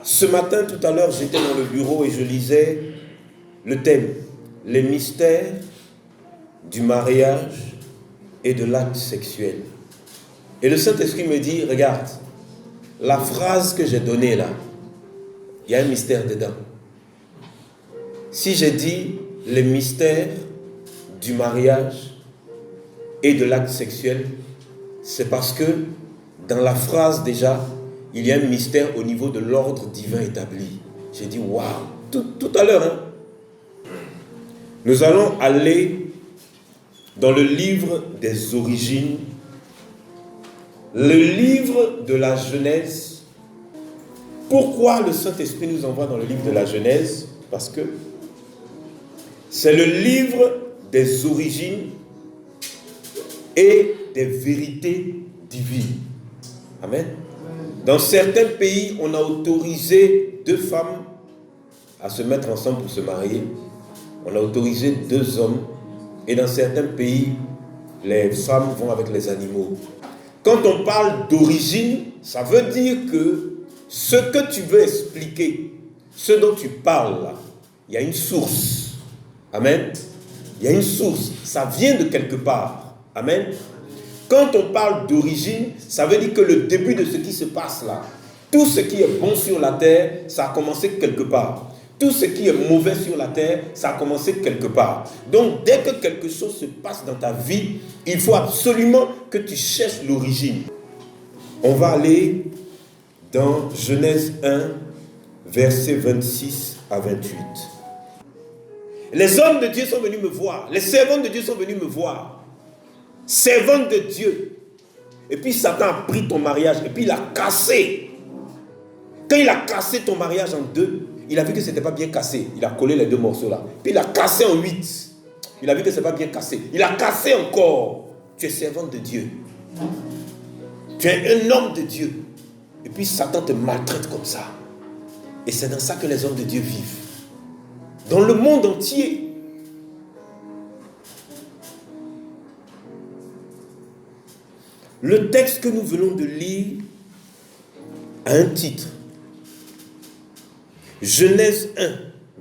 Ce matin, tout à l'heure, j'étais dans le bureau et je lisais le thème, les mystères du mariage et de l'acte sexuel. Et le Saint-Esprit me dit, regarde, la phrase que j'ai donnée là, il y a un mystère dedans. Si j'ai dit les mystères du mariage et de l'acte sexuel, c'est parce que dans la phrase déjà, il y a un mystère au niveau de l'ordre divin établi. J'ai dit, waouh, tout à l'heure, hein? Nous allons aller dans le livre des origines, le livre de la Genèse. Pourquoi le Saint-Esprit nous envoie dans le livre de la Genèse? Parce que c'est le livre des origines et des vérités divines. Amen. Dans certains pays, on a autorisé 2 femmes à se mettre ensemble pour se marier. On a autorisé 2 hommes. Et dans certains pays, les femmes vont avec les animaux. Quand on parle d'origine, ça veut dire que ce que tu veux expliquer, ce dont tu parles là, il y a une source. Amen. Il y a une source. Ça vient de quelque part. Amen. Quand on parle d'origine, ça veut dire que le début de ce qui se passe là, tout ce qui est bon sur la terre, ça a commencé quelque part. Tout ce qui est mauvais sur la terre, ça a commencé quelque part. Donc, dès que quelque chose se passe dans ta vie, il faut absolument que tu cherches l'origine. On va aller dans Genèse 1, versets 26 à 28. Les hommes de Dieu sont venus me voir. Les servantes de Dieu sont venus me voir. Servante de Dieu. Et puis Satan a pris ton mariage et puis il a cassé. Quand il a cassé ton mariage en 2, il a vu que ce n'était pas bien cassé. Il a collé les 2 morceaux là. Puis il a cassé en 8. Il a vu que ce n'est pas bien cassé. Il a cassé encore. Tu es servante de Dieu. Tu es un homme de Dieu. Et puis Satan te maltraite comme ça. Et c'est dans ça que les hommes de Dieu vivent. Dans le monde entier. Le texte que nous venons de lire a un titre. Genèse 1,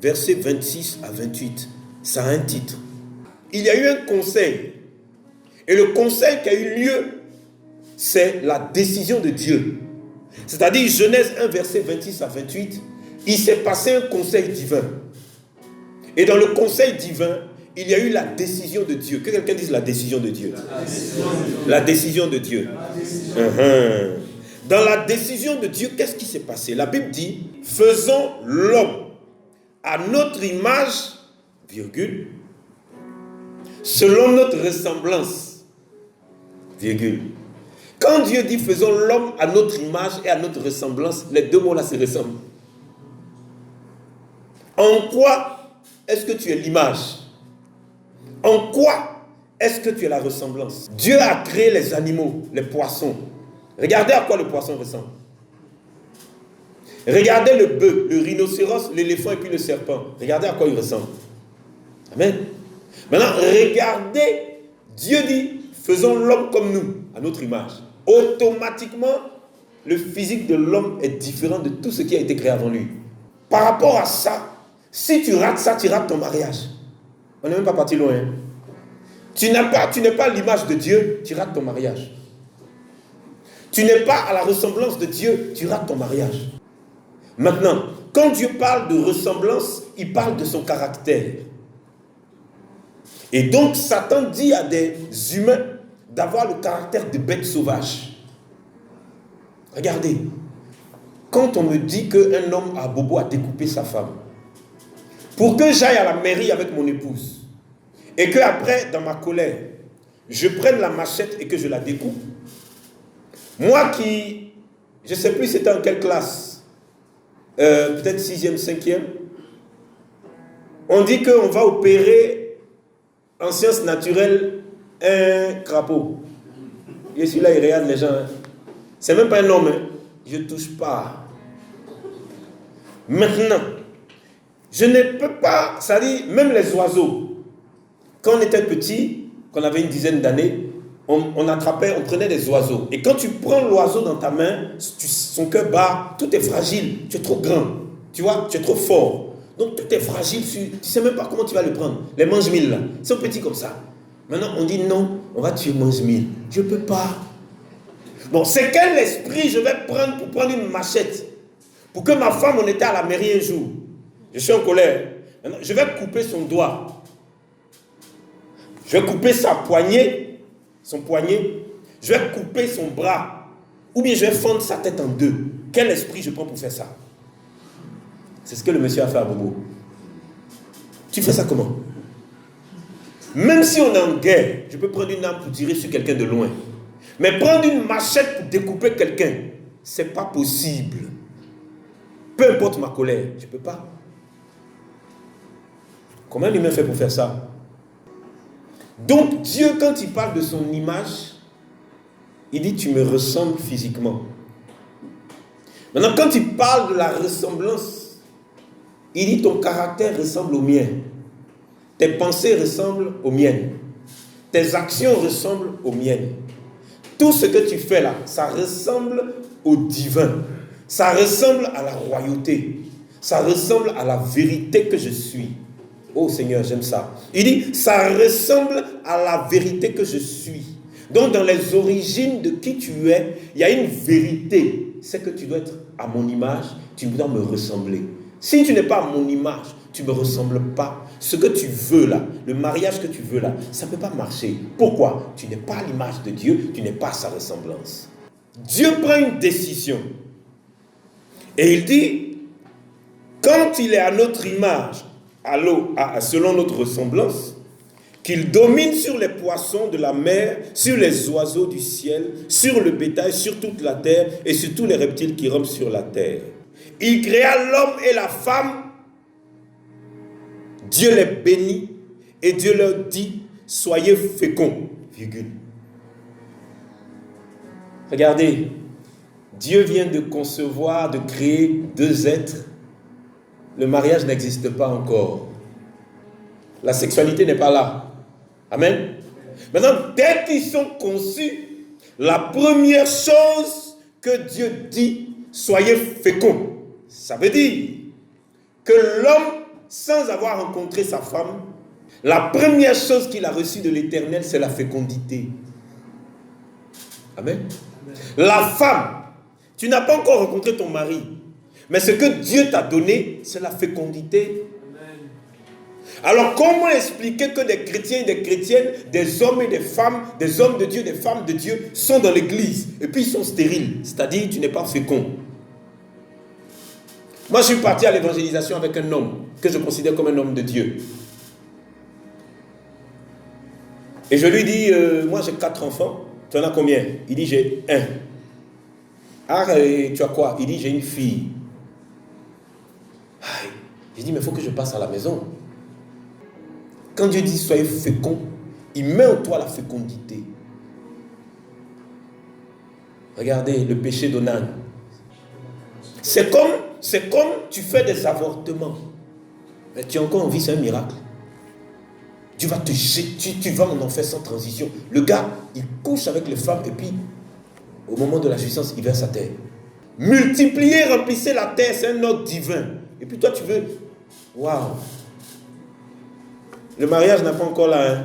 versets 26 à 28. Ça a un titre. Il y a eu un conseil. Et le conseil qui a eu lieu, c'est la décision de Dieu. C'est-à-dire Genèse 1, verset 26 à 28. Il s'est passé un conseil divin. Et dans le conseil divin, il y a eu la décision de Dieu. Que quelqu'un dise la décision de Dieu. La décision de Dieu. Dans la décision de Dieu, qu'est-ce qui s'est passé? La Bible dit, faisons l'homme à notre image, virgule, selon notre ressemblance, virgule. Quand Dieu dit faisons l'homme à notre image et à notre ressemblance, les 2 mots-là se ressemblent. En quoi est-ce que tu es l'image? En quoi est-ce que tu es la ressemblance? Dieu a créé les animaux, les poissons. Regardez à quoi le poisson ressemble. Regardez le bœuf, le rhinocéros, l'éléphant et puis le serpent. Regardez à quoi il ressemble. Amen. Maintenant, regardez, Dieu dit, faisons l'homme comme nous, à notre image. Automatiquement, le physique de l'homme est différent de tout ce qui a été créé avant lui. Par rapport à ça, si tu rates ça, tu rates ton mariage. On n'est même pas parti loin. Tu n'es pas l'image de Dieu, tu rates ton mariage. Tu n'es pas à la ressemblance de Dieu, tu rates ton mariage. Maintenant, quand Dieu parle de ressemblance, il parle de son caractère. Et donc, Satan dit à des humains d'avoir le caractère de bêtes sauvages. Regardez, quand on me dit qu'un homme a bobo à découper sa femme, pour que j'aille à la mairie avec mon épouse, et qu'après, dans ma colère, je prenne la machette et que je la découpe, moi qui, je ne sais plus c'était en quelle classe, peut-être 6e, 5e, on dit qu'on va opérer en sciences naturelles un crapaud. Et celui-là, il regarde les gens. Hein. C'est même pas un homme. Hein. Je ne touche pas. Maintenant, je ne peux pas, ça dit, même les oiseaux, quand on était petit, qu'on avait une dizaine d'années, on attrapait, on prenait des oiseaux. Et quand tu prends l'oiseau dans ta main, son cœur bat, tout est fragile, tu es trop grand, tu vois, tu es trop fort. Donc tout est fragile, tu ne sais même pas comment tu vas le prendre. Les mange-mille là, ils sont petits comme ça. Maintenant on dit non, on va tuer mange-mille. Je ne peux pas. Bon, c'est quel esprit je vais prendre pour prendre une machette? Pour que ma femme, on était à la mairie un jour. Je suis en colère. Maintenant, je vais couper son doigt. Je vais couper sa poignée, son poignet. Je vais couper son bras. Ou bien je vais fendre sa tête en deux. Quel esprit je prends pour faire ça? C'est ce que le monsieur a fait à Bobo. Tu fais ça comment? Même si on est en guerre, je peux prendre une arme pour tirer sur quelqu'un de loin. Mais prendre une machette pour découper quelqu'un, c'est pas possible. Peu importe ma colère, je ne peux pas. Comment l'humain fait pour faire ça? Donc Dieu, quand il parle de son image, il dit tu me ressembles physiquement. Maintenant, quand il parle de la ressemblance, il dit ton caractère ressemble au mien. Tes pensées ressemblent aux miennes. Tes actions ressemblent aux miennes. Tout ce que tu fais là, ça ressemble au divin. Ça ressemble à la royauté. Ça ressemble à la vérité que je suis. Oh Seigneur, j'aime ça. Il dit, ça ressemble à la vérité que je suis. Donc dans les origines de qui tu es, il y a une vérité. C'est que tu dois être à mon image, tu dois me ressembler. Si tu n'es pas à mon image, tu ne me ressembles pas. Ce que tu veux là, le mariage que tu veux là, ça ne peut pas marcher. Pourquoi? Tu n'es pas à l'image de Dieu, tu n'es pas à sa ressemblance. Dieu prend une décision. Et il dit, quand il est à notre image, selon notre ressemblance, qu'il domine sur les poissons de la mer, sur les oiseaux du ciel, sur le bétail, sur toute la terre et sur tous les reptiles qui rampent sur la terre. Il créa l'homme et la femme. Dieu les bénit et Dieu leur dit, soyez féconds, virgule. Regardez, Dieu vient de concevoir, de créer deux êtres. Le mariage n'existe pas encore. La sexualité n'est pas là. Amen. Maintenant, dès qu'ils sont conçus, la première chose que Dieu dit, soyez féconds. Ça veut dire que l'homme, sans avoir rencontré sa femme, la première chose qu'il a reçue de l'Éternel, c'est la fécondité. Amen. La femme, tu n'as pas encore rencontré ton mari, mais ce que Dieu t'a donné, c'est la fécondité. Amen. Alors comment expliquer que des chrétiens et des chrétiennes, des hommes et des femmes, des hommes de Dieu, des femmes de Dieu, sont dans l'église, et puis ils sont stériles, c'est-à-dire tu n'es pas fécond. Moi je suis parti à l'évangélisation avec un homme, que je considère comme un homme de Dieu. Et je lui dis, moi j'ai 4 enfants, tu en as combien? Il dit, j'ai 1. Ah, tu as quoi? Il dit, j'ai une fille. J'ai dit, mais il faut que je passe à la maison. Quand Dieu dit, soyez féconds, il met en toi la fécondité. Regardez le péché d'Onan. C'est comme tu fais des avortements. Mais tu as encore envie, c'est un miracle. Tu vas te jeter, tu vas en enfer sans transition. Le gars, il couche avec les femmes et puis, au moment de la jouissance, il verse sa terre. Multiplier, remplissez la terre, c'est un ordre divin. Et puis toi, tu veux... Waouh! Le mariage n'est pas encore là. Hein?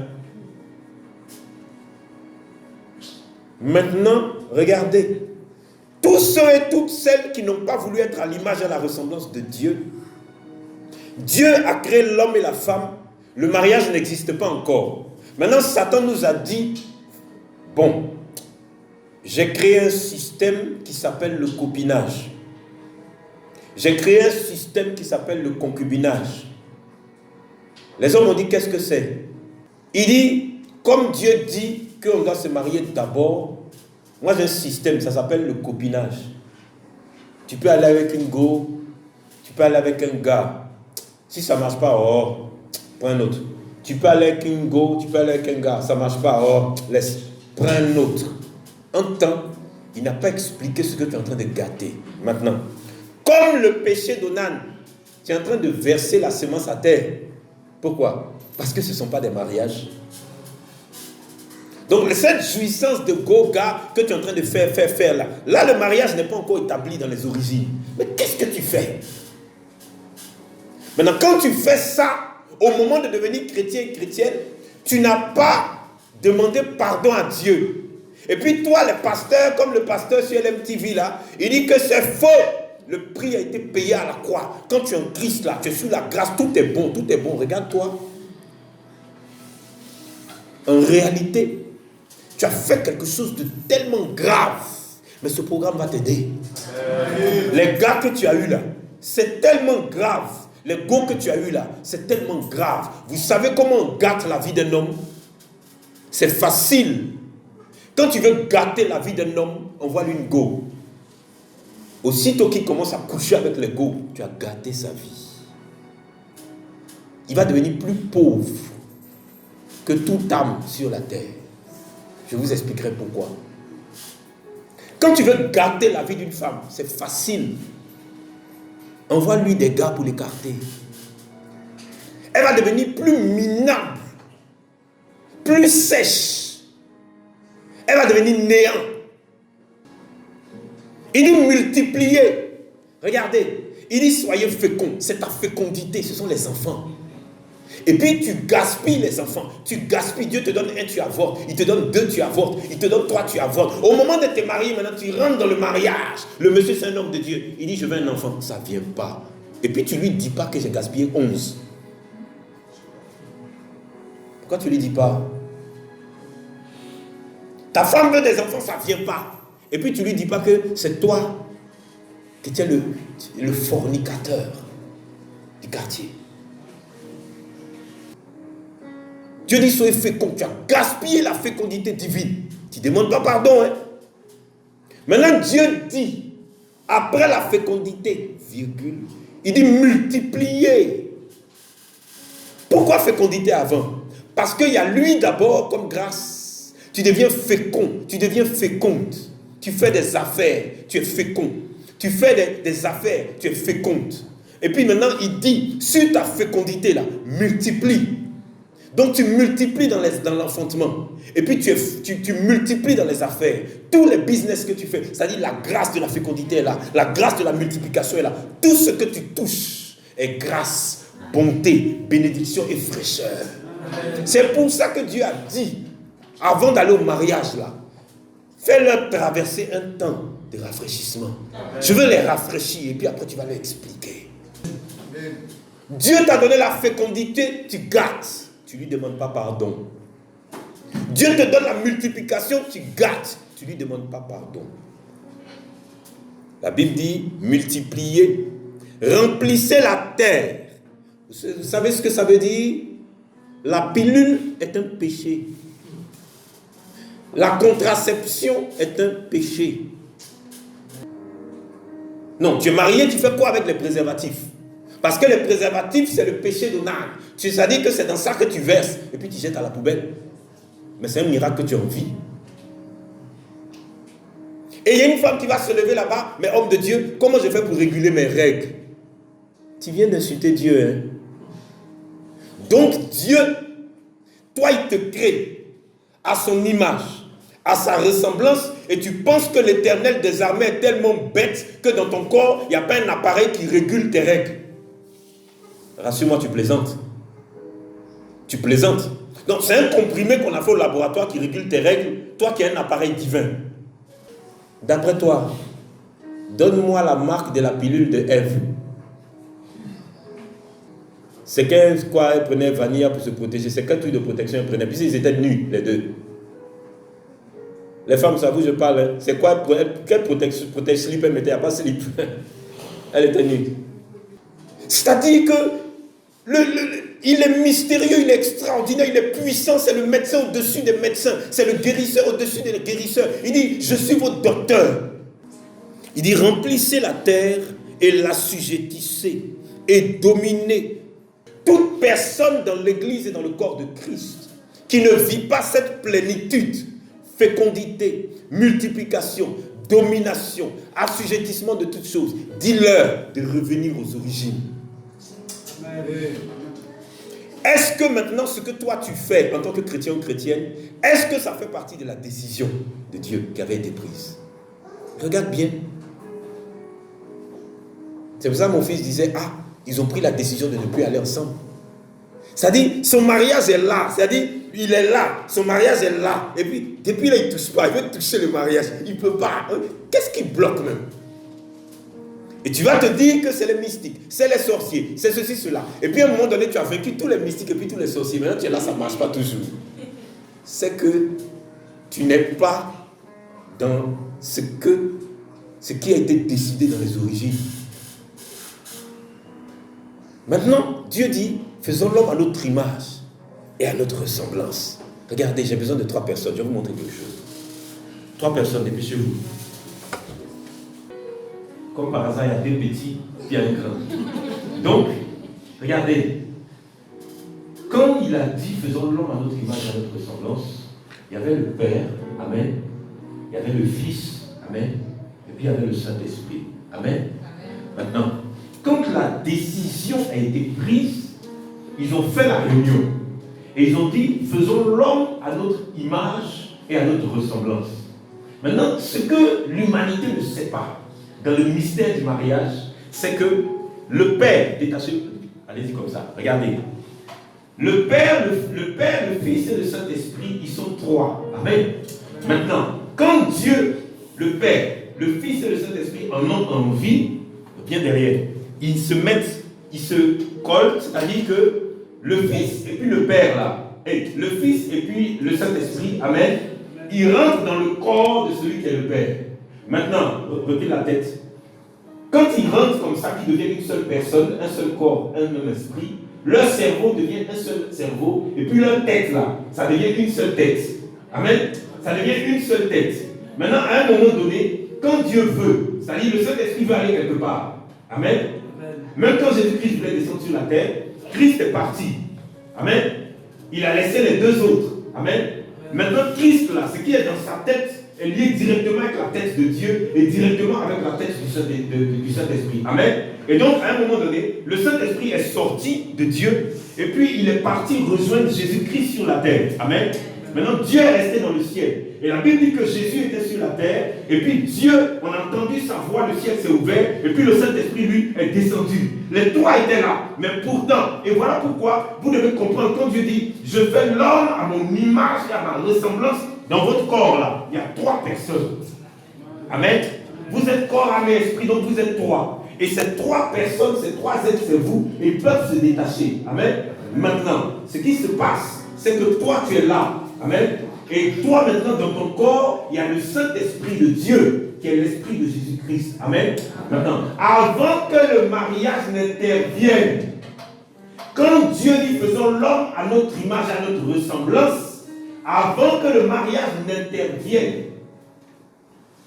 Maintenant, regardez. Tous ceux et toutes celles qui n'ont pas voulu être à l'image et à la ressemblance de Dieu, Dieu a créé l'homme et la femme. Le mariage n'existe pas encore. Maintenant, Satan nous a dit, bon, j'ai créé un système qui s'appelle le copinage. J'ai créé un système qui s'appelle le concubinage. Les hommes ont dit, qu'est-ce que c'est? Il dit, comme Dieu dit qu'on doit se marier d'abord, moi j'ai un système, ça s'appelle le copinage. Tu peux aller avec une go, tu peux aller avec un gars. Si ça ne marche pas, oh, prends un autre. Tu peux aller avec une go, tu peux aller avec un gars, ça ne marche pas, oh, laisse, prends un autre. En temps, il n'a pas expliqué ce que tu es en train de gâter. Maintenant, comme le péché d'Onan, tu es en train de verser la semence à terre. Pourquoi? Parce que ce ne sont pas des mariages. Donc cette jouissance de Goga que tu es en train de faire là. Là, le mariage n'est pas encore établi dans les origines. Mais qu'est-ce que tu fais? Maintenant, quand tu fais ça, au moment de devenir chrétien et chrétienne, tu n'as pas demandé pardon à Dieu. Et puis toi, les pasteurs, comme le pasteur sur LMTV là, il dit que c'est faux. Le prix a été payé à la croix. Quand tu es en Christ là, tu es sous la grâce, tout est bon, tout est bon. Regarde-toi. En réalité, tu as fait quelque chose de tellement grave. Mais ce programme va t'aider. Les gars que tu as eu là, c'est tellement grave. Les go que tu as eu là, c'est tellement grave. Vous savez comment on gâte la vie d'un homme? C'est facile. Quand tu veux gâter la vie d'un homme, envoie-lui une go. Aussitôt qu'il commence à coucher avec les go, tu as gâté sa vie. Il va devenir plus pauvre que toute âme sur la terre. Je vous expliquerai pourquoi. Quand tu veux gâter la vie d'une femme, c'est facile. Envoie-lui des gars pour l'écarter. Elle va devenir plus minable, plus sèche. Elle va devenir néant. Il dit multiplier. Regardez, il dit soyez féconds. C'est ta fécondité, ce sont les enfants. Et puis tu gaspilles les enfants. Tu gaspilles. Dieu te donne un, tu avortes. Il te donne deux, tu avortes. Il te donne trois, tu avortes. Au moment de te marier, maintenant tu rentres dans le mariage. Le monsieur c'est un homme de Dieu. Il dit je veux un enfant. Ça ne vient pas. Et puis tu ne lui dis pas que j'ai gaspillé 11. Pourquoi tu ne lui dis pas? Ta femme veut des enfants, ça ne vient pas. Et puis tu ne lui dis pas que c'est toi qui es le fornicateur du quartier. Dieu dit soyez fécond. Tu as gaspillé la fécondité divine. Tu ne demandes pas pardon. Hein? Maintenant Dieu dit, après la fécondité, virgule, il dit multiplier. Pourquoi fécondité avant? Parce qu'il y a lui d'abord comme grâce. Tu deviens fécond, tu deviens féconde. Tu fais des affaires, tu es fécond. Tu fais des affaires, tu es féconde. Et puis maintenant, il dit, sur ta fécondité là, multiplie. Donc tu multiplies dans l'enfantement. Et puis tu multiplies dans les affaires. Tous les business que tu fais, c'est-à-dire la grâce de la fécondité est là, la grâce de la multiplication est là. Tout ce que tu touches est grâce, bonté, bénédiction et fraîcheur. C'est pour ça que Dieu a dit, avant d'aller au mariage là, fais-leur traverser un temps de rafraîchissement. Je veux les rafraîchir et puis après tu vas leur expliquer. Dieu t'a donné la fécondité, tu gâtes. Tu ne lui demandes pas pardon. Dieu te donne la multiplication, tu gâtes. Tu ne lui demandes pas pardon. La Bible dit, multipliez, remplissez la terre. Vous savez ce que ça veut dire? La pilule est un péché. La contraception est un péché. Non, tu es marié, tu fais quoi avec les préservatifs? Parce que les préservatifs, c'est le péché d'Onan. C'est-à-dire que c'est dans ça que tu verses et puis tu jettes à la poubelle. Mais c'est un miracle que tu as en vie. Et il y a une femme qui va se lever là-bas, mais homme de Dieu, comment je fais pour réguler mes règles? Tu viens d'insulter Dieu, hein? Donc Dieu, toi il te crée à son image, à sa ressemblance, et tu penses que l'Éternel des armées est tellement bête que dans ton corps, il n'y a pas un appareil qui régule tes règles. Rassure-moi, tu plaisantes. Tu plaisantes. Donc c'est un comprimé qu'on a fait au laboratoire qui régule tes règles, toi qui as un appareil divin. D'après toi, donne-moi la marque de la pilule de Ève. C'est qu'elle prenait vanille pour se protéger. C'est quel truc de protection elle prenait? Puis ils étaient nus, les deux. Les femmes, ça vous, je parle. Hein? C'est quoi? Quelle protège slip elle mettait? Il n'y a pas slip. Elle était nue. C'est-à-dire que il est mystérieux, il est extraordinaire, il est puissant. C'est le médecin au-dessus des médecins. C'est le guérisseur au-dessus des guérisseurs. Il dit, je suis votre docteur. Il dit, remplissez la terre et l'assujettissez et dominez. Toute personne dans l'église et dans le corps de Christ qui ne vit pas cette plénitude, fécondité, multiplication, domination, assujettissement de toutes choses, dis-leur de revenir aux origines. est-ce que maintenant ce que toi tu fais en tant que chrétien ou chrétienne, est-ce que ça fait partie de la décision de Dieu qui avait été prise? Regarde bien. C'est pour ça que mon fils disait, ah, ils ont pris la décision de ne plus aller ensemble. C'est-à-dire, son mariage est là. C'est-à-dire, il est là. Son mariage est là. Et puis, depuis là, il ne touche pas. Il veut toucher le mariage. Il ne peut pas. Qu'est-ce qui bloque même? Et tu vas te dire que c'est les mystiques, c'est les sorciers, c'est ceci, cela. Et puis à un moment donné, tu as vaincu tous les mystiques et puis tous les sorciers. Maintenant, tu es là, ça ne marche pas toujours. C'est que tu n'es pas dans ce qui a été décidé dans les origines. Maintenant, Dieu dit, faisons l'homme à notre image et à notre ressemblance. Regardez, j'ai besoin de 3 personnes. Je vais vous montrer quelque chose. 3 personnes, dépêchez-vous. Comme par hasard, il y a 2 petits, puis il y a un grand. Donc, regardez. Quand il a dit, faisons l'homme à notre image et à notre ressemblance, il y avait le Père, Amen. Il y avait le Fils, Amen. Et puis il y avait le Saint-Esprit, Amen. Maintenant, quand la décision a été prise, ils ont fait la réunion. Et ils ont dit, faisons l'homme à notre image et à notre ressemblance. Maintenant, ce que l'humanité ne sait pas, dans le mystère du mariage, c'est que le Père, détaché, allez-y comme ça, regardez. Le Père, le Fils et le Saint-Esprit, ils sont 3. Amen. Maintenant, quand Dieu, le Père, le Fils et le Saint-Esprit en ont envie, bien derrière, ils se mettent, ils se collent, c'est-à-dire que le Fils et puis le Père là, et le Fils et puis le Saint-Esprit, Amen, ils rentrent dans le corps de celui qui est le Père. Maintenant, retenez la tête. Quand ils rentrent comme ça, qu'ils deviennent une seule personne, un seul corps, un même esprit, leur cerveau devient un seul cerveau, et puis leur tête là, ça devient une seule tête. Amen. Ça devient une seule tête. Maintenant, à un moment donné, quand Dieu veut, c'est-à-dire le Saint-Esprit va aller quelque part. Amen. Même quand Jésus-Christ voulait descendre sur la terre, Christ est parti. Amen. Il a laissé les 2 autres. Amen. Maintenant, Christ là, ce qui est dans sa tête, est lié directement avec la tête de Dieu et directement avec la tête du Saint-Esprit. Amen. Et donc, à un moment donné, le Saint-Esprit est sorti de Dieu et puis il est parti rejoindre Jésus-Christ sur la terre. Amen. Maintenant, Dieu est resté dans le ciel. Et la Bible dit que Jésus était sur la terre et puis Dieu, on a entendu sa voix, le ciel s'est ouvert et puis le Saint-Esprit, lui, est descendu. Les 3 étaient là, mais pourtant, et voilà pourquoi vous devez comprendre quand Dieu dit, je fais l'homme à mon image et à ma ressemblance. Dans votre corps là, il y a 3 personnes. Amen. Vous êtes corps, âme et esprit, donc vous êtes 3. Et ces 3 personnes, ces 3 êtres, c'est vous, et ils peuvent se détacher. Amen. Maintenant, ce qui se passe, c'est que toi tu es là. Amen. Et toi maintenant dans ton corps, il y a le Saint-Esprit de Dieu, qui est l'Esprit de Jésus-Christ. Amen. Maintenant, avant que le mariage n'intervienne, quand Dieu dit faisons l'homme à notre image, à notre ressemblance, avant que le mariage n'intervienne,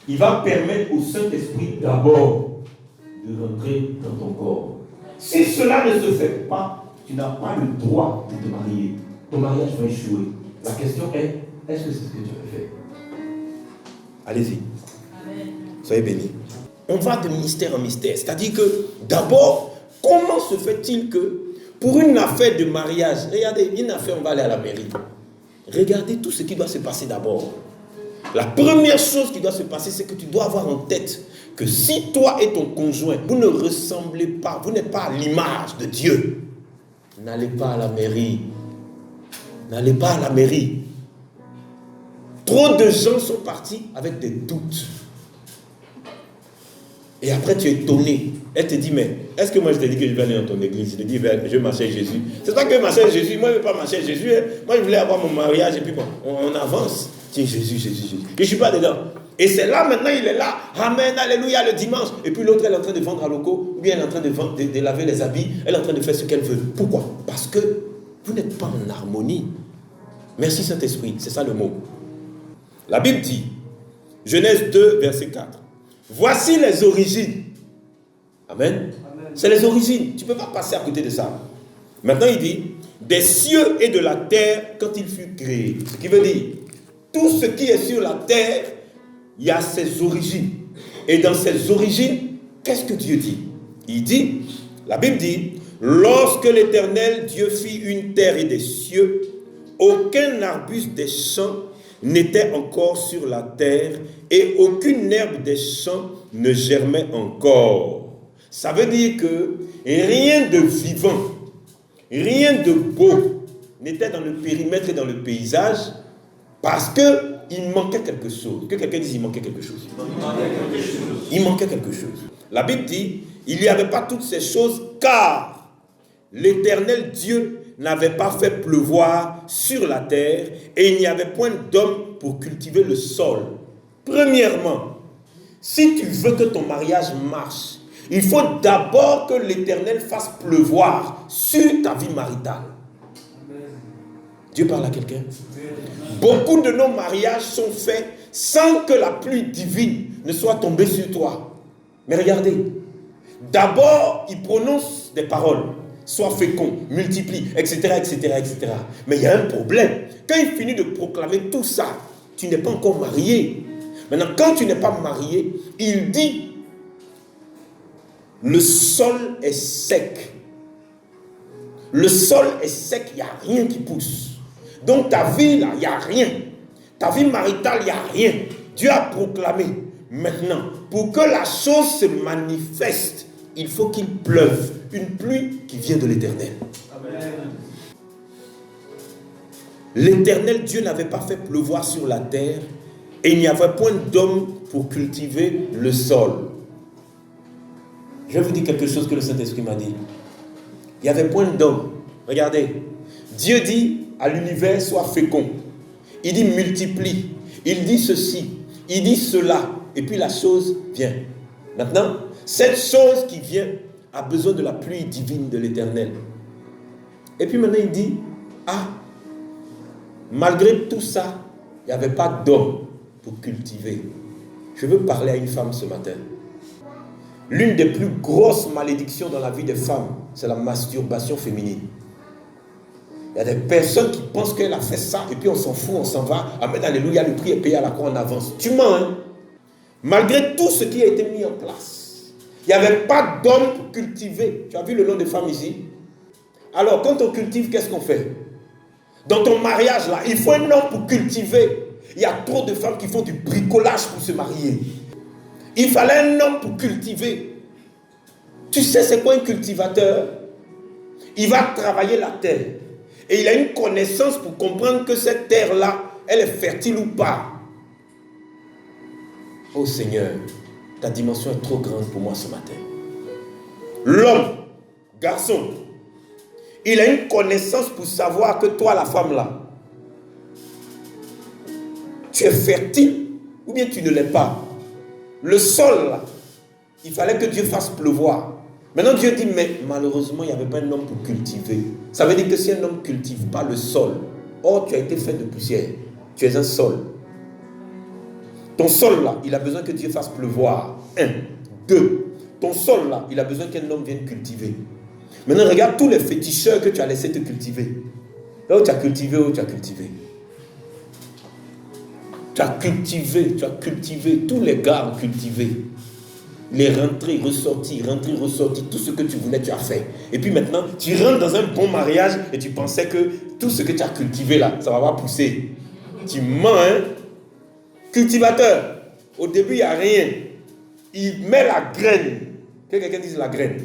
il va permettre au Saint-Esprit d'abord de rentrer dans ton corps. Si cela ne se fait pas, tu n'as pas le droit de te marier. Ton mariage va échouer. La question est, est-ce que c'est ce que tu as fait? Allez-y. Amen. Soyez bénis. On va de mystère en mystère. C'est-à-dire que, d'abord, comment se fait-il que, pour une affaire de mariage, regardez, une affaire, on va aller à la mairie. Regardez tout ce qui doit se passer d'abord. La première chose qui doit se passer, c'est que tu dois avoir en tête que si toi et ton conjoint, vous ne ressemblez pas, vous n'êtes pas à l'image de Dieu, n'allez pas à la mairie. N'allez pas à la mairie. Trop de gens sont partis avec des doutes. Et après tu es étonné. Elle te dit, mais est-ce que moi je te dis que je vais aller dans ton église? Je te dis, je vais marcher avec Jésus. C'est pas que je vais marcher avec Jésus. Moi je ne veux pas marcher avec Jésus. Moi je voulais avoir mon mariage et puis bon, on avance. Tiens, Jésus, Jésus, Jésus. Et je ne suis pas dedans. Et c'est là maintenant, il est là. Amen, alléluia, le dimanche. Et puis l'autre, elle est en train de vendre à locaux. Ou bien elle est en train de laver les habits. Elle est en train de faire ce qu'elle veut. Pourquoi? Parce que vous n'êtes pas en harmonie. Merci Saint-Esprit, c'est ça le mot. La Bible dit, Genèse 2, verset 4. Voici les origines. Amen. C'est les origines. Tu ne peux pas passer à côté de ça. Maintenant, il dit, des cieux et de la terre quand il fut créé. Ce qui veut dire, tout ce qui est sur la terre, il y a ses origines. Et dans ses origines, qu'est-ce que Dieu dit? Il dit, la Bible dit, Lorsque l'Éternel Dieu fit une terre et des cieux, aucun arbuste des champs n'était encore sur la terre et aucune herbe des champs ne germait encore. Ça veut dire que rien de vivant, rien de beau n'était dans le périmètre et dans le paysage parce qu'il manquait quelque chose. Que quelqu'un dise il manquait quelque chose. Il manquait quelque chose. La Bible dit, il n'y avait pas toutes ces choses car l'Éternel Dieu n'avait pas fait pleuvoir sur la terre et il n'y avait point d'homme pour cultiver le sol. Premièrement, si tu veux que ton mariage marche, il faut d'abord que l'Éternel fasse pleuvoir sur ta vie maritale. Dieu parle à quelqu'un. Beaucoup de nos mariages sont faits sans que la pluie divine ne soit tombée sur toi. Mais regardez, d'abord, il prononce des paroles. Sois fécond, multiplie, etc., etc., etc. Mais il y a un problème. Quand il finit de proclamer tout ça, tu n'es pas encore marié. Maintenant, quand tu n'es pas marié, il dit, le sol est sec. Le sol est sec, il n'y a rien qui pousse. Donc ta vie, là, il n'y a rien. Ta vie maritale, il n'y a rien. Dieu a proclamé. Maintenant, pour que la chose se manifeste, il faut qu'il pleuve. Une pluie qui vient de l'Éternel. L'Éternel Dieu n'avait pas fait pleuvoir sur la terre et il n'y avait point d'homme pour cultiver le sol. Je vais vous dire quelque chose que le Saint-Esprit m'a dit. Il n'y avait point d'homme. Regardez, Dieu dit à l'univers, sois fécond. Il dit multiplie. Il dit ceci. Il dit cela. Et puis la chose vient. Maintenant, cette chose qui vient a besoin de la pluie divine de l'Éternel. Et puis maintenant il dit, malgré tout ça, il n'y avait pas d'homme pour cultiver. Je veux parler à une femme ce matin. L'une des plus grosses malédictions dans la vie des femmes, c'est la masturbation féminine. Il y a des personnes qui pensent qu'elle a fait ça et puis on s'en fout, on s'en va. Amen, alléluia, le prix est payé à la croix en avance. Tu mens, hein? Malgré tout ce qui a été mis en place, il n'y avait pas d'homme pour cultiver. Tu as vu le nom des femmes ici? Alors, quand on cultive, qu'est-ce qu'on fait? Dans ton mariage, là, il faut un homme pour cultiver. Il y a trop de femmes qui font du bricolage pour se marier. Il fallait un homme pour cultiver. Tu sais c'est quoi un cultivateur? Il va travailler la terre. Et il a une connaissance pour comprendre que cette terre-là, elle est fertile ou pas. Oh Seigneur, ta dimension est trop grande pour moi ce matin. L'homme, garçon, il a une connaissance pour savoir que toi, la femme là, tu es fertile ou bien tu ne l'es pas. Le sol là, il fallait que Dieu fasse pleuvoir. Maintenant Dieu dit, mais malheureusement, il n'y avait pas un homme pour cultiver. Ça veut dire que si un homme ne cultive pas le sol, oh, tu as été fait de poussière. Tu es un sol. Ton sol là, il a besoin que Dieu fasse pleuvoir. 1. 2. Ton sol là, il a besoin qu'un homme vienne cultiver. Maintenant, regarde tous les féticheurs que tu as laissé te cultiver. Là où tu as cultivé, où tu as cultivé. Tu as cultivé, tous les gars ont cultivé. Les rentrées, ressorties, tout ce que tu voulais, tu as fait. Et puis maintenant, tu rentres dans un bon mariage et tu pensais que tout ce que tu as cultivé là, ça va pas pousser. Tu mens, hein? Cultivateur, au début, il n'y a rien. Il met la graine. Que quelqu'un dise la graine.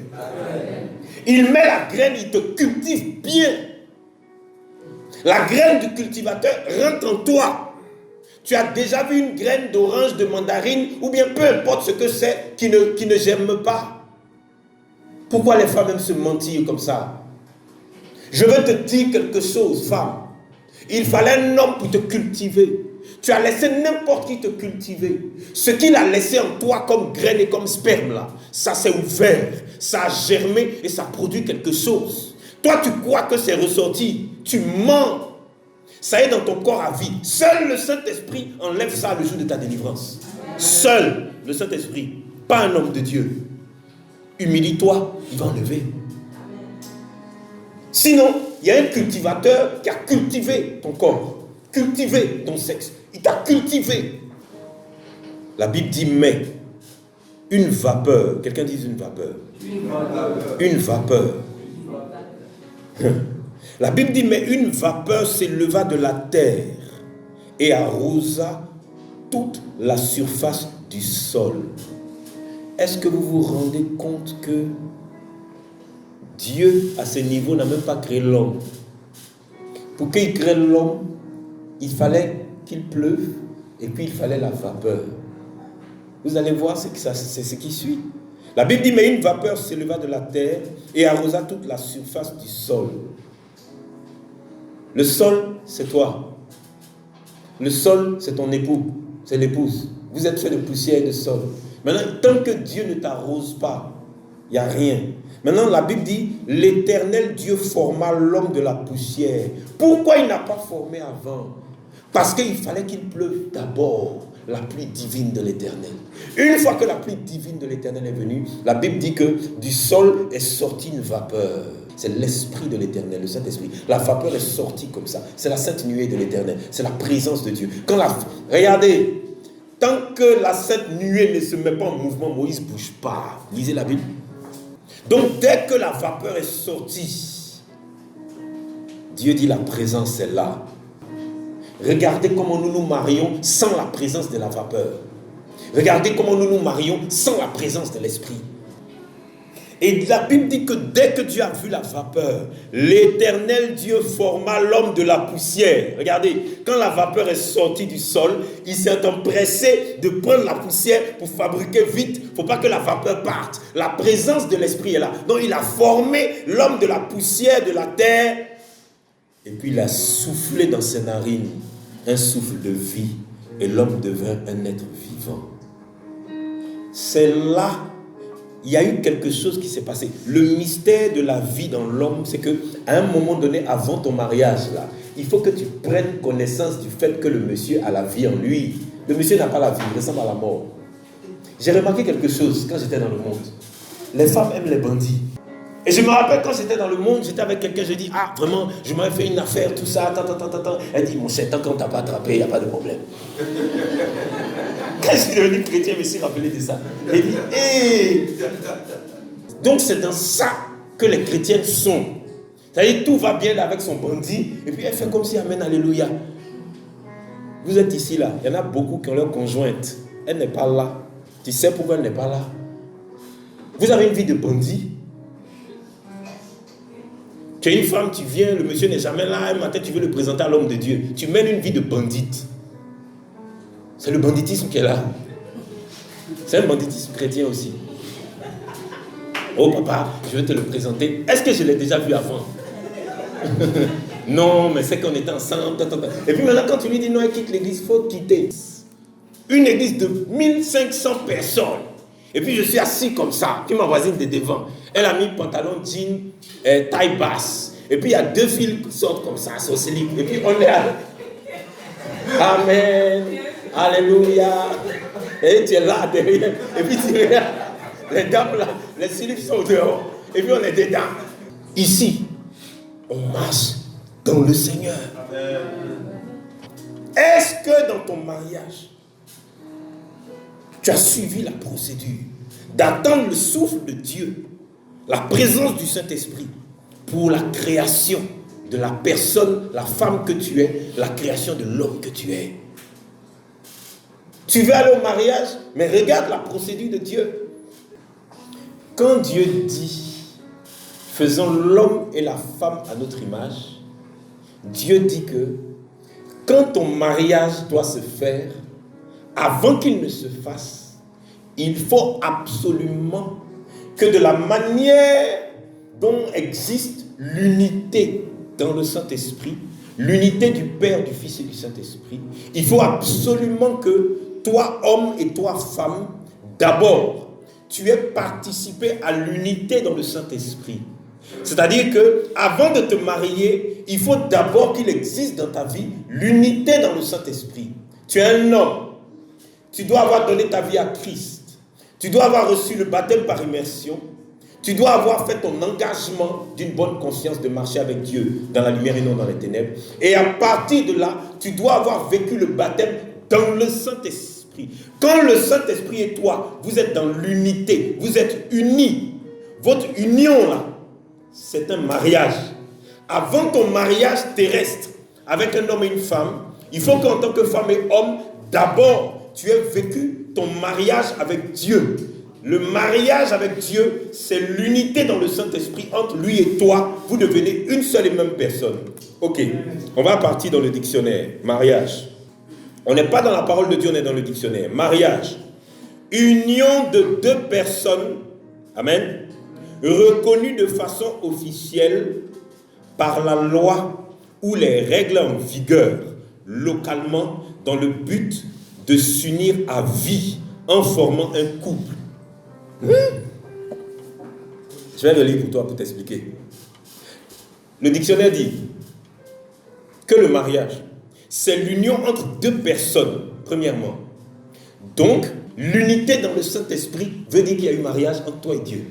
Il met la graine, il te cultive bien. La graine du cultivateur rentre en toi. Tu as déjà vu une graine d'orange, de mandarine, ou bien peu importe ce que c'est, qui ne germe pas. Pourquoi les femmes aiment se mentir comme ça? Je veux te dire quelque chose, femme. Il fallait un homme pour te cultiver. Tu as laissé n'importe qui te cultiver. Ce qu'il a laissé en toi comme graine et comme sperme là, ça s'est ouvert, ça a germé et ça produit quelque chose. Toi tu crois que c'est ressorti, tu mens. Ça est dans ton corps à vie. Seul le Saint-Esprit enlève ça le jour de ta délivrance. Seul le Saint-Esprit, pas un homme de Dieu. Humilie-toi, il va enlever. Sinon, il y a un cultivateur qui a cultivé ton corps, cultivé ton sexe. Il t'a cultivé. La Bible dit mais une vapeur. Quelqu'un dit une vapeur. Une vapeur La Bible dit, mais une vapeur s'éleva de la terre et arrosa toute la surface du sol. Est-ce que vous vous rendez compte que Dieu, à ce niveau, n'a même pas créé l'homme? Pour qu'il crée l'homme, il fallait qu'il pleuve et puis il fallait la vapeur. Vous allez voir, c'est ce qui suit. La Bible dit, mais une vapeur s'éleva de la terre et arrosa toute la surface du sol. Le sol, c'est toi. Le sol, c'est ton époux, c'est l'épouse. Vous êtes fait de poussière et de sol. Maintenant, tant que Dieu ne t'arrose pas, il n'y a rien. Maintenant, la Bible dit, l'Éternel Dieu forma l'homme de la poussière. Pourquoi il n'a pas formé avant? Parce qu'il fallait qu'il pleuve d'abord la pluie divine de l'Éternel. Une fois que la pluie divine de l'Éternel est venue, la Bible dit que du sol est sortie une vapeur. C'est l'Esprit de l'Éternel, le Saint-Esprit. La vapeur est sortie comme ça. C'est la sainte nuée de l'Éternel. C'est la présence de Dieu. Regardez, tant que la sainte nuée ne se met pas en mouvement, Moïse ne bouge pas. Lisez la Bible. Donc, dès que la vapeur est sortie, Dieu dit la présence est là. Regardez comment nous nous marions sans la présence de la vapeur. Regardez comment nous nous marions sans la présence de l'Esprit. Et la Bible dit que dès que Dieu a vu la vapeur, l'Éternel Dieu forma l'homme de la poussière. Regardez, quand la vapeur est sortie du sol, il s'est empressé de prendre la poussière pour fabriquer vite. Il ne faut pas que la vapeur parte. La présence de l'Esprit est là. Donc il a formé l'homme de la poussière de la terre. Et puis il a soufflé dans ses narines un souffle de vie. Et l'homme devint un être vivant. C'est là. Il y a eu quelque chose qui s'est passé. Le mystère de la vie dans l'homme, c'est qu'à un moment donné, avant ton mariage, là, il faut que tu prennes connaissance du fait que le monsieur a la vie en lui. Le monsieur n'a pas la vie, il ressemble à la mort. J'ai remarqué quelque chose quand j'étais dans le monde. Les femmes aiment les bandits. Et je me rappelle quand j'étais dans le monde, j'étais avec quelqu'un, je dis, ah vraiment, je m'avais fait une affaire, tout ça, tant. Elle dit, mon cher, tant qu'on ne t'a pas attrapé, il n'y a pas de problème. Quand je suis devenu chrétien, je me suis rappelé de ça. Elle dit, hé! Donc c'est dans ça que les chrétiens sont. C'est-à-dire, tout va bien là avec son bandit, et puis elle fait comme si, amen, alléluia. Vous êtes ici là, il y en a beaucoup qui ont leur conjointe. Elle n'est pas là. Tu sais pourquoi elle n'est pas là? Vous avez une vie de bandit. Tu es une femme, tu viens, le monsieur n'est jamais là, un matin tu veux le présenter à l'homme de Dieu. Tu mènes une vie de bandite. C'est le banditisme qui est là. C'est un banditisme chrétien aussi. Oh papa, je vais te le présenter. Est-ce que je l'ai déjà vu avant? Non, mais c'est qu'on était ensemble. Et puis maintenant, quand tu lui dis non, elle quitte l'église, il faut quitter. Une église de 1500 personnes. Et puis je suis assis comme ça. Puis ma voisine de devant, elle a mis pantalon jean, taille basse. Et puis il y a deux filles qui sortent comme ça, sur slip. Et puis on est à... Amen. Alléluia. Et tu es là derrière. Et puis tu regardes les dames là, les slips sont dehors. Et puis on est dedans. Ici, on marche dans le Seigneur. Est-ce que dans ton mariage, tu as suivi la procédure d'attendre le souffle de Dieu, la présence du Saint-Esprit pour la création de la personne, la femme que tu es, la création de l'homme que tu es? Tu veux aller au mariage, mais regarde la procédure de Dieu. Quand Dieu dit, faisons l'homme et la femme à notre image, Dieu dit que quand ton mariage doit se faire, avant qu'il ne se fasse, il faut absolument que de la manière dont existe l'unité dans le Saint-Esprit, l'unité du Père, du Fils et du Saint-Esprit, il faut absolument que toi, homme, et toi, femme, d'abord, tu aies participé à l'unité dans le Saint-Esprit. C'est-à-dire que avant de te marier, il faut d'abord qu'il existe dans ta vie l'unité dans le Saint-Esprit. Tu es un homme. Tu dois avoir donné ta vie à Christ. Tu dois avoir reçu le baptême par immersion. Tu dois avoir fait ton engagement d'une bonne conscience de marcher avec Dieu dans la lumière et non dans les ténèbres. Et à partir de là, tu dois avoir vécu le baptême dans le Saint-Esprit. Quand le Saint-Esprit et toi, vous êtes dans l'unité, vous êtes unis. Votre union là, c'est un mariage. avant ton mariage terrestre avec un homme et une femme, il faut qu'en tant que femme et homme, d'abord, tu aies vécu ton mariage avec Dieu. Le mariage avec Dieu, c'est l'unité dans le Saint-Esprit entre lui et toi. Vous devenez une seule et même personne. Ok, on va partir dans le dictionnaire. Mariage. On n'est pas dans la parole de Dieu, on est dans le dictionnaire. Mariage. Union de deux personnes, amen, reconnues de façon officielle par la loi ou les règles en vigueur localement dans le but de s'unir à vie en formant un couple. Je vais le lire pour toi pour t'expliquer. Le dictionnaire dit que le mariage, c'est l'union entre deux personnes, premièrement. Donc, l'unité dans le Saint-Esprit veut dire qu'il y a eu mariage entre toi et Dieu.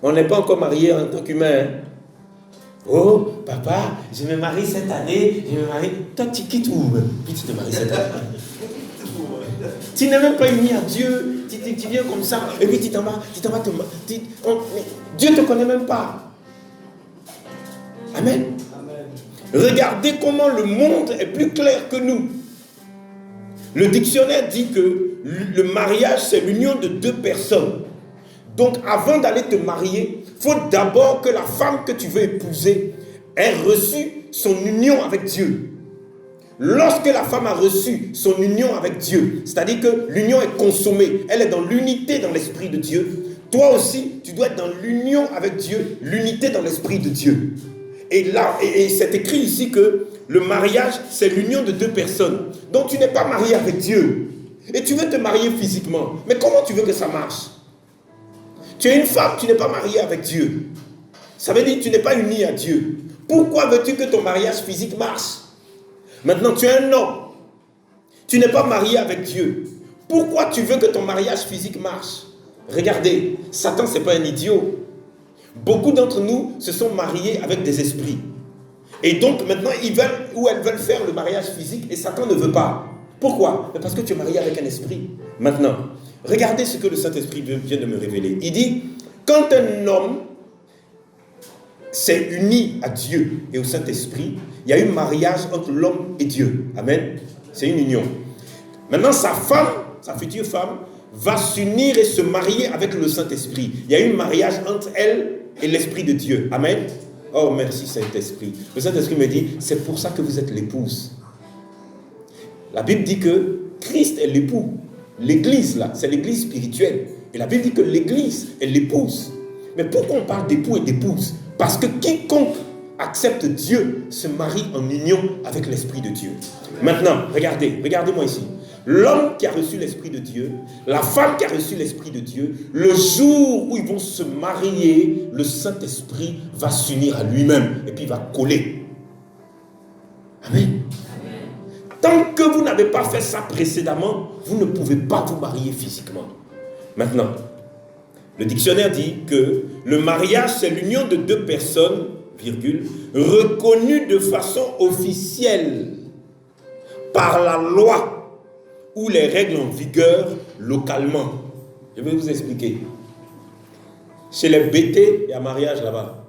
On n'est pas encore marié en tant qu'humain. Hein? Oh, papa, je me marie cette année, je me marie. Toi, tu quittes où? Puis tu te maries cette année. Tu n'es même pas uni à Dieu. Tu viens comme ça, et puis tu t'en vas. Dieu ne te connaît même pas. Amen. Regardez comment le monde est plus clair que nous. Le dictionnaire dit que le mariage, c'est l'union de deux personnes. Donc, avant d'aller te marier, il faut d'abord que la femme que tu veux épouser ait reçu son union avec Dieu. Lorsque la femme a reçu son union avec Dieu, c'est-à-dire que l'union est consommée, elle est dans l'unité dans l'Esprit de Dieu, toi aussi, tu dois être dans l'union avec Dieu, l'unité dans l'Esprit de Dieu. Et là, et c'est écrit ici que le mariage, c'est l'union de deux personnes. Donc tu n'es pas marié avec Dieu. Et tu veux te marier physiquement. Mais comment tu veux que ça marche? Tu es une femme, tu n'es pas mariée avec Dieu. Ça veut dire que tu n'es pas uni à Dieu. Pourquoi veux-tu que ton mariage physique marche? Maintenant, tu es un homme. Tu n'es pas marié avec Dieu. Pourquoi tu veux que ton mariage physique marche? Regardez, Satan, ce n'est pas un idiot. Beaucoup d'entre nous se sont mariés avec des esprits. Et donc maintenant, ils veulent ou elles veulent faire le mariage physique et Satan ne veut pas. Pourquoi? Parce que tu es marié avec un esprit. Maintenant, regardez ce que le Saint-Esprit vient de me révéler. Il dit, quand un homme s'est uni à Dieu et au Saint-Esprit, il y a eu mariage entre l'homme et Dieu. Amen. C'est une union. Maintenant, sa femme, sa future femme, va s'unir et se marier avec le Saint-Esprit. Il y a eu un mariage entre elle et l'Esprit de Dieu. Amen. Oh, merci Saint-Esprit. Le Saint-Esprit me dit, c'est pour ça que vous êtes l'épouse. La Bible dit que Christ est l'époux. L'église, là, c'est l'église spirituelle. Et la Bible dit que l'église est l'épouse. Mais pourquoi on parle d'époux et d'épouse? Parce que quiconque accepte Dieu se marie en union avec l'Esprit de Dieu. Maintenant, regardez-moi ici. L'homme qui a reçu l'Esprit de Dieu, la femme qui a reçu l'Esprit de Dieu, le jour où ils vont se marier, le Saint-Esprit va s'unir à lui-même et puis il va coller. Amen. Tant que vous n'avez pas fait ça précédemment, vous ne pouvez pas vous marier physiquement. Maintenant, le dictionnaire dit que le mariage, c'est l'union de deux personnes, virgule, reconnues de façon officielle par la loi ou les règles en vigueur localement. Je vais vous expliquer. Chez les Bété, il y a un mariage là-bas.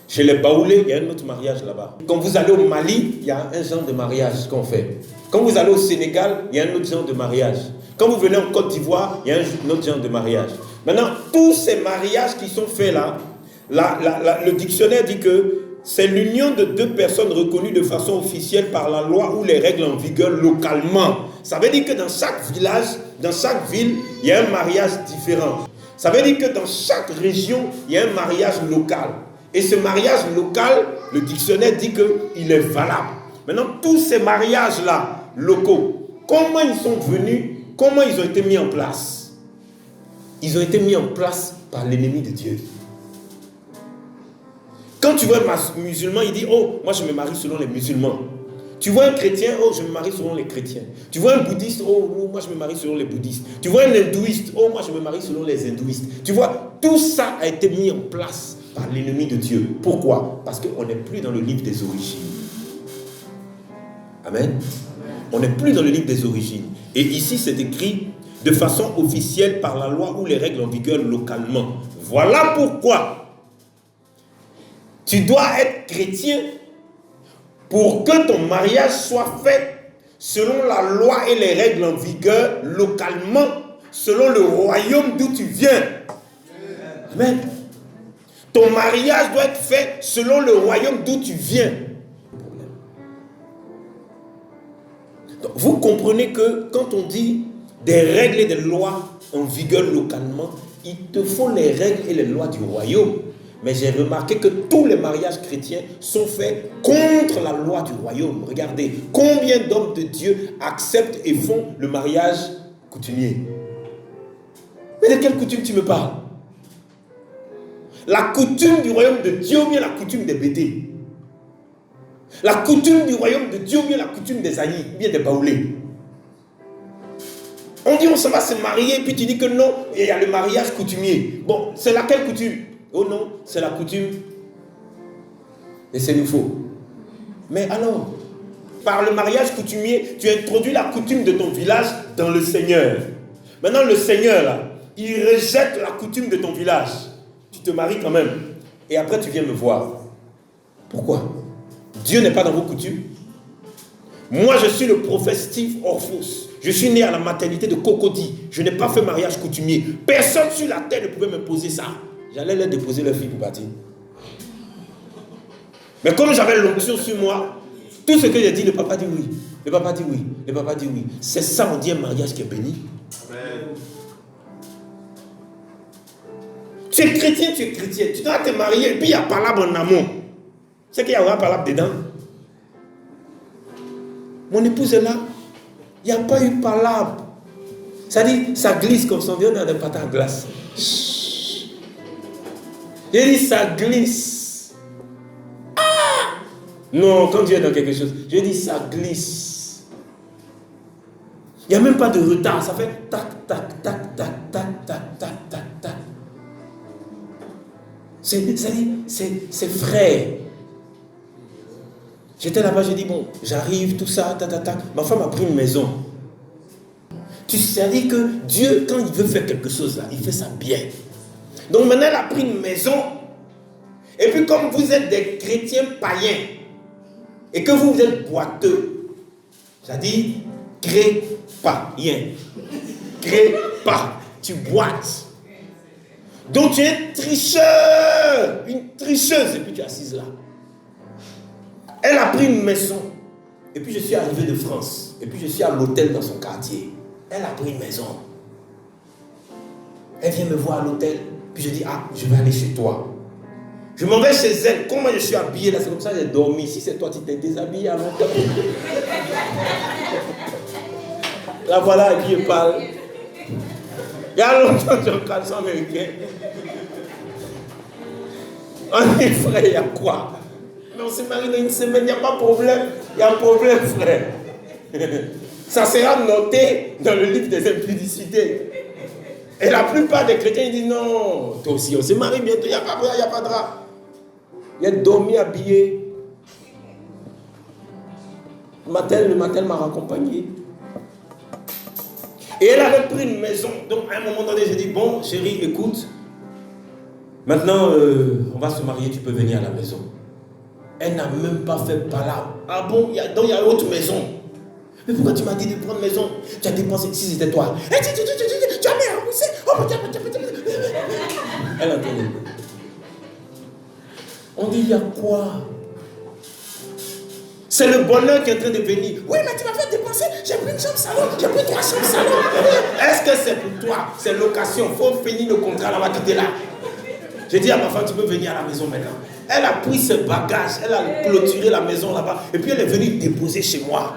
Chez les Baoulés, il y a un autre mariage là-bas. Quand vous allez au Mali, il y a un genre de mariage qu'on fait. Quand vous allez au Sénégal, il y a un autre genre de mariage. Quand vous venez en Côte d'Ivoire, il y a un autre genre de mariage. Maintenant, tous ces mariages qui sont faits là, le dictionnaire dit que c'est l'union de deux personnes reconnues de façon officielle par la loi ou les règles en vigueur localement. Ça veut dire que dans chaque village, dans chaque ville, il y a un mariage différent. Ça veut dire que dans chaque région, il y a un mariage local. Et ce mariage local, le dictionnaire dit qu'il est valable. Maintenant, tous ces mariages-là, locaux, comment ils sont venus, comment ils ont été mis en place? Ils ont été mis en place par l'ennemi de Dieu. Quand tu vois un musulman, il dit, oh, moi je me marie selon les musulmans. Tu vois un chrétien, oh, je me marie selon les chrétiens. Tu vois un bouddhiste, oh, moi je me marie selon les bouddhistes. Tu vois un hindouiste, oh, moi je me marie selon les hindouistes. Tu vois, tout ça a été mis en place par l'ennemi de Dieu. Pourquoi? Parce qu'on n'est plus dans le livre des origines. Amen. On n'est plus dans le livre des origines. Et ici, c'est écrit de façon officielle par la loi ou les règles en vigueur localement. Voilà pourquoi Tu dois être chrétien pour que ton mariage soit fait selon la loi et les règles en vigueur localement, selon le royaume d'où tu viens. Amen. Ton mariage doit être fait selon le royaume d'où tu viens. Donc, vous comprenez que quand on dit des règles et des lois en vigueur localement, il te faut les règles et les lois du royaume. Mais j'ai remarqué que tous les mariages chrétiens sont faits contre la loi du royaume. Regardez, combien d'hommes de Dieu acceptent et font le mariage coutumier. Mais de quelle coutume tu me parles? La coutume du royaume de Dieu ou bien la coutume des BD? La coutume du royaume de Dieu ou bien la coutume des Aïs, ou bien des Baoulés? On dit on se va se marier, puis tu dis que non, il y a le mariage coutumier. Bon, c'est laquelle coutume? Oh non, c'est la coutume et c'est nouveau. Mais alors, par le mariage coutumier, tu introduis la coutume de ton village dans le Seigneur. Maintenant, le Seigneur, là, il rejette la coutume de ton village. Tu te maries quand même. Et après, tu viens me voir. Pourquoi? Dieu n'est pas dans vos coutumes. Moi, je suis le prophète Steve Orphos. Je suis né à la maternité de Cocody. Je n'ai pas fait mariage coutumier. Personne sur la terre ne pouvait m'imposer ça. J'allais leur déposer leur fille pour partir. Mais comme j'avais l'onction sur moi, tout ce que j'ai dit, le papa dit oui. Le papa dit oui. Le papa dit oui. C'est ça, on dit un mariage qui est béni. Amen. Tu es chrétien, tu es chrétien. Tu dois te marier et puis il y a palabre en amont. C'est qu'il y aura palabre dedans. Mon épouse est là. Il n'y a pas eu palabre. Ça dit, ça glisse comme ça. On vient dans des pâtes à glace. J'ai dit, ça glisse. Ah! Non, quand tu es dans quelque chose, j'ai dit, ça glisse. Il n'y a même pas de retard. Ça fait tac, tac, tac, tac, tac, tac, tac, tac, tac. C'est frais. J'étais là-bas, j'ai dit, bon, j'arrive, tout ça, tac, tac, tac. Ma femme a pris une maison. Tu sais, dit que Dieu, quand il veut faire quelque chose là, il fait ça bien. Donc maintenant, elle a pris une maison. Et puis comme vous êtes des chrétiens païens, et que vous êtes boiteux, ça dit, cré-païen. Cré-pas. Tu boites. Donc tu es tricheur. Une tricheuse. Et puis tu es assise là. Elle a pris une maison. Et puis je suis arrivé de France. Et puis je suis à l'hôtel dans son quartier. Elle a pris une maison. Elle vient me voir à l'hôtel. Puis je dis, ah, je vais aller chez toi. Je m'en vais chez elle. Comment je suis habillé là? C'est comme ça que j'ai dormi. Si c'est toi, tu t'es déshabillé à longtemps. Là voilà, qui parle. Il y a longtemps que j'ai un caleçon américain. On est frère, il y a quoi? Mais on s'est marié dans une semaine, il n'y a pas de problème. Il y a un problème, frère. Ça sera noté dans le livre des impudicités. Et la plupart des chrétiens ils disent non, toi aussi on s'est marié bientôt, il n'y a pas de drap. Il a dormi habillé. Le matin, elle m'a raccompagné. Et elle avait pris une maison. Donc à un moment donné, j'ai dit, bon chérie, écoute, maintenant on va se marier, tu peux venir à la maison. Elle n'a même pas fait palabre. Ah bon, donc il y a une autre maison. Mais pourquoi tu m'as dit de prendre maison? Tu as dépensé, si c'était toi. Tu as mis à pousser. Oh mon Dieu, elle a entendu. On dit, il y a quoi? C'est le bonheur qui est en train de venir. Oui, mais tu m'as fait dépenser. J'ai pris une chambre salon. J'ai pris 3 chambres salon. Est-ce que c'est pour toi? C'est location. Il faut finir le contrat là-bas, tu es là. J'ai dit à ma femme, tu peux venir à la maison maintenant. Elle a pris ses bagages. Elle a clôturé la maison là-bas. Et puis elle est venue déposer chez moi.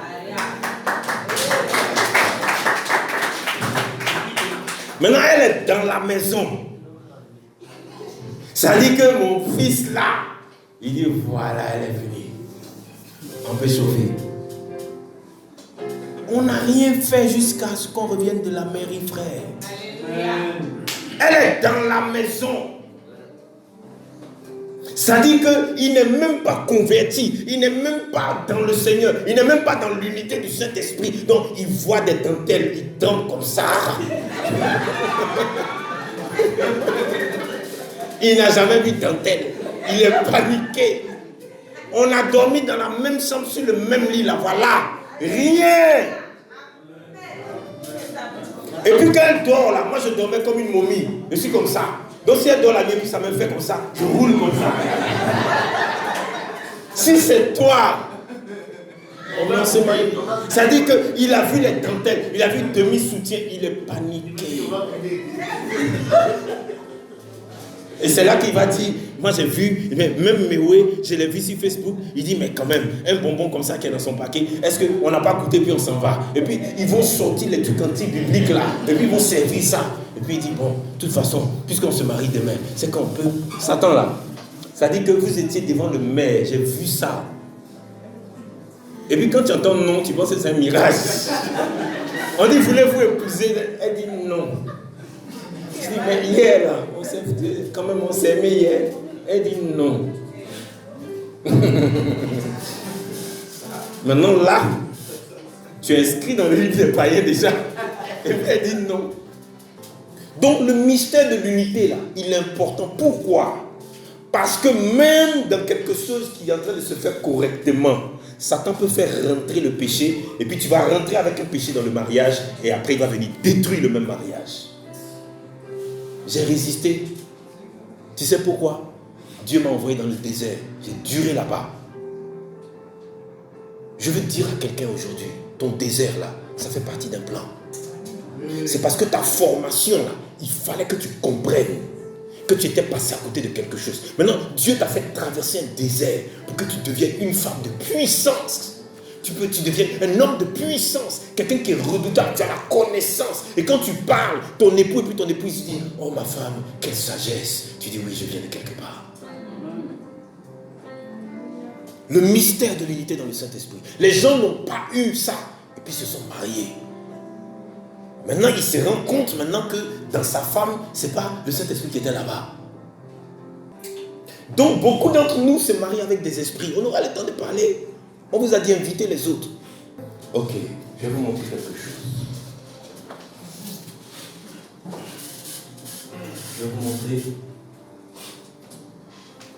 Maintenant, elle est dans la maison. Ça dit que mon fils là, il dit voilà, elle est venue. On peut chauffer. On n'a rien fait jusqu'à ce qu'on revienne de la mairie, frère. Elle est dans la maison. Ça dit qu'il n'est même pas converti, il n'est même pas dans le Seigneur, il n'est même pas dans l'unité du Saint-Esprit. Donc il voit des dentelles, il tombe comme ça. Il n'a jamais vu dentelle. Il est paniqué. On a dormi dans la même chambre, sur le même lit, là, voilà. Rien. Et puis quand elle dort, là, moi je dormais comme une momie. Je suis comme ça. Donc si elle dort la nuit, puis ça me fait comme ça, je roule comme ça. Si c'est toi, ça dit qu'il a vu les dentelles, il a vu demi-soutien, il est paniqué. Et c'est là qu'il va dire, moi j'ai vu, même Mewe, je l'ai vu sur Facebook, il dit, mais quand même, un bonbon comme ça qui est dans son paquet, est-ce qu'on n'a pas goûté puis on s'en va? Et puis ils vont sortir les trucs anti-bibliques là, et puis ils vont servir ça. Et puis il dit, bon, de toute façon, puisqu'on se marie demain, c'est qu'on peut. Satan là, ça dit que vous étiez devant le maire, j'ai vu ça. Et puis quand tu entends non, tu penses que c'est un mirage. On dit, voulez-vous épouser? Elle dit non. Je dis, mais hier là, quand même on s'est aimé hier. Elle dit non. Maintenant là, tu es inscrit dans le livre des païens déjà. Et puis elle dit non. Donc le mystère de l'unité là, il est important. Pourquoi? Parce que même dans quelque chose qui est en train de se faire correctement, Satan peut faire rentrer le péché, et puis tu vas rentrer avec un péché dans le mariage, et après il va venir détruire le même mariage. J'ai résisté. Tu sais pourquoi? Dieu m'a envoyé dans le désert. J'ai duré là-bas. Je veux dire à quelqu'un aujourd'hui, ton désert là, ça fait partie d'un plan. C'est parce que ta formation là, il fallait que tu comprennes que tu étais passé à côté de quelque chose. Maintenant, Dieu t'a fait traverser un désert pour que tu deviennes une femme de puissance. Tu deviens un homme de puissance, quelqu'un qui est redoutable, tu as la connaissance. Et quand tu parles, ton époux et puis ton épouse dit, oh ma femme, quelle sagesse. Tu dis, oui, je viens de quelque part. Le mystère de l'unité dans le Saint-Esprit. Les gens n'ont pas eu ça, et puis se sont mariés. Maintenant, il se rend compte maintenant que dans sa femme, ce n'est pas le Saint-Esprit qui était là-bas. Donc, beaucoup d'entre nous se marient avec des esprits. On aura le temps de parler. On vous a dit inviter les autres. Ok, je vais vous montrer quelque chose. Je vais vous montrer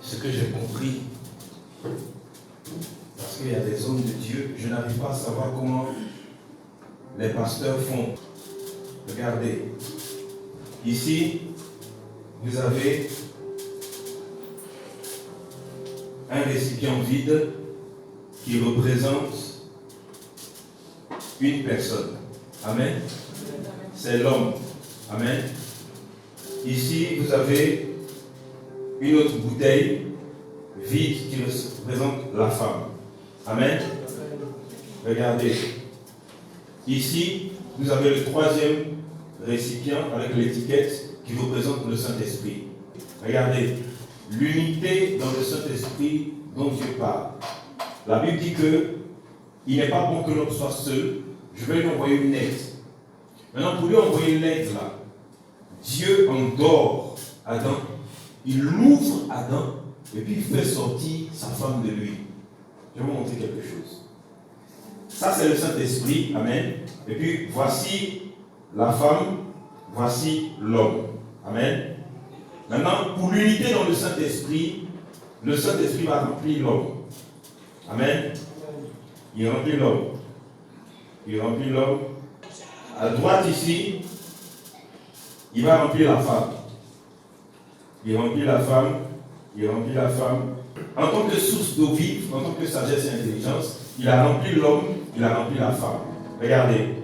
ce que j'ai compris. Parce qu'il y a des hommes de Dieu, je n'arrive pas à savoir comment les pasteurs font. Regardez. Ici, vous avez un récipient vide qui représente une personne. Amen. C'est l'homme. Amen. Ici, vous avez une autre bouteille vide qui représente la femme. Amen. Regardez. Ici, vous avez le troisième récipient avec l'étiquette qui représente le Saint-Esprit. Regardez. L'unité dans le Saint-Esprit dont Dieu parle. La Bible dit que il n'est pas bon que l'homme soit seul. Je vais lui envoyer une aide. Maintenant, pour lui envoyer une aide là, Dieu endort Adam, il ouvre Adam et puis il fait sortir sa femme de lui. Je vais vous montrer quelque chose. Ça, c'est le Saint-Esprit. Amen. Et puis, voici la femme, voici l'homme. Amen. Maintenant, pour l'unité dans le Saint-Esprit va remplir l'homme. Amen. Il remplit l'homme. Il remplit l'homme. À droite ici, il va remplir la femme. Il remplit la femme. Il remplit la femme. En tant que source d'eau vive, en tant que sagesse et intelligence, il a rempli l'homme, il a rempli la femme. Regardez.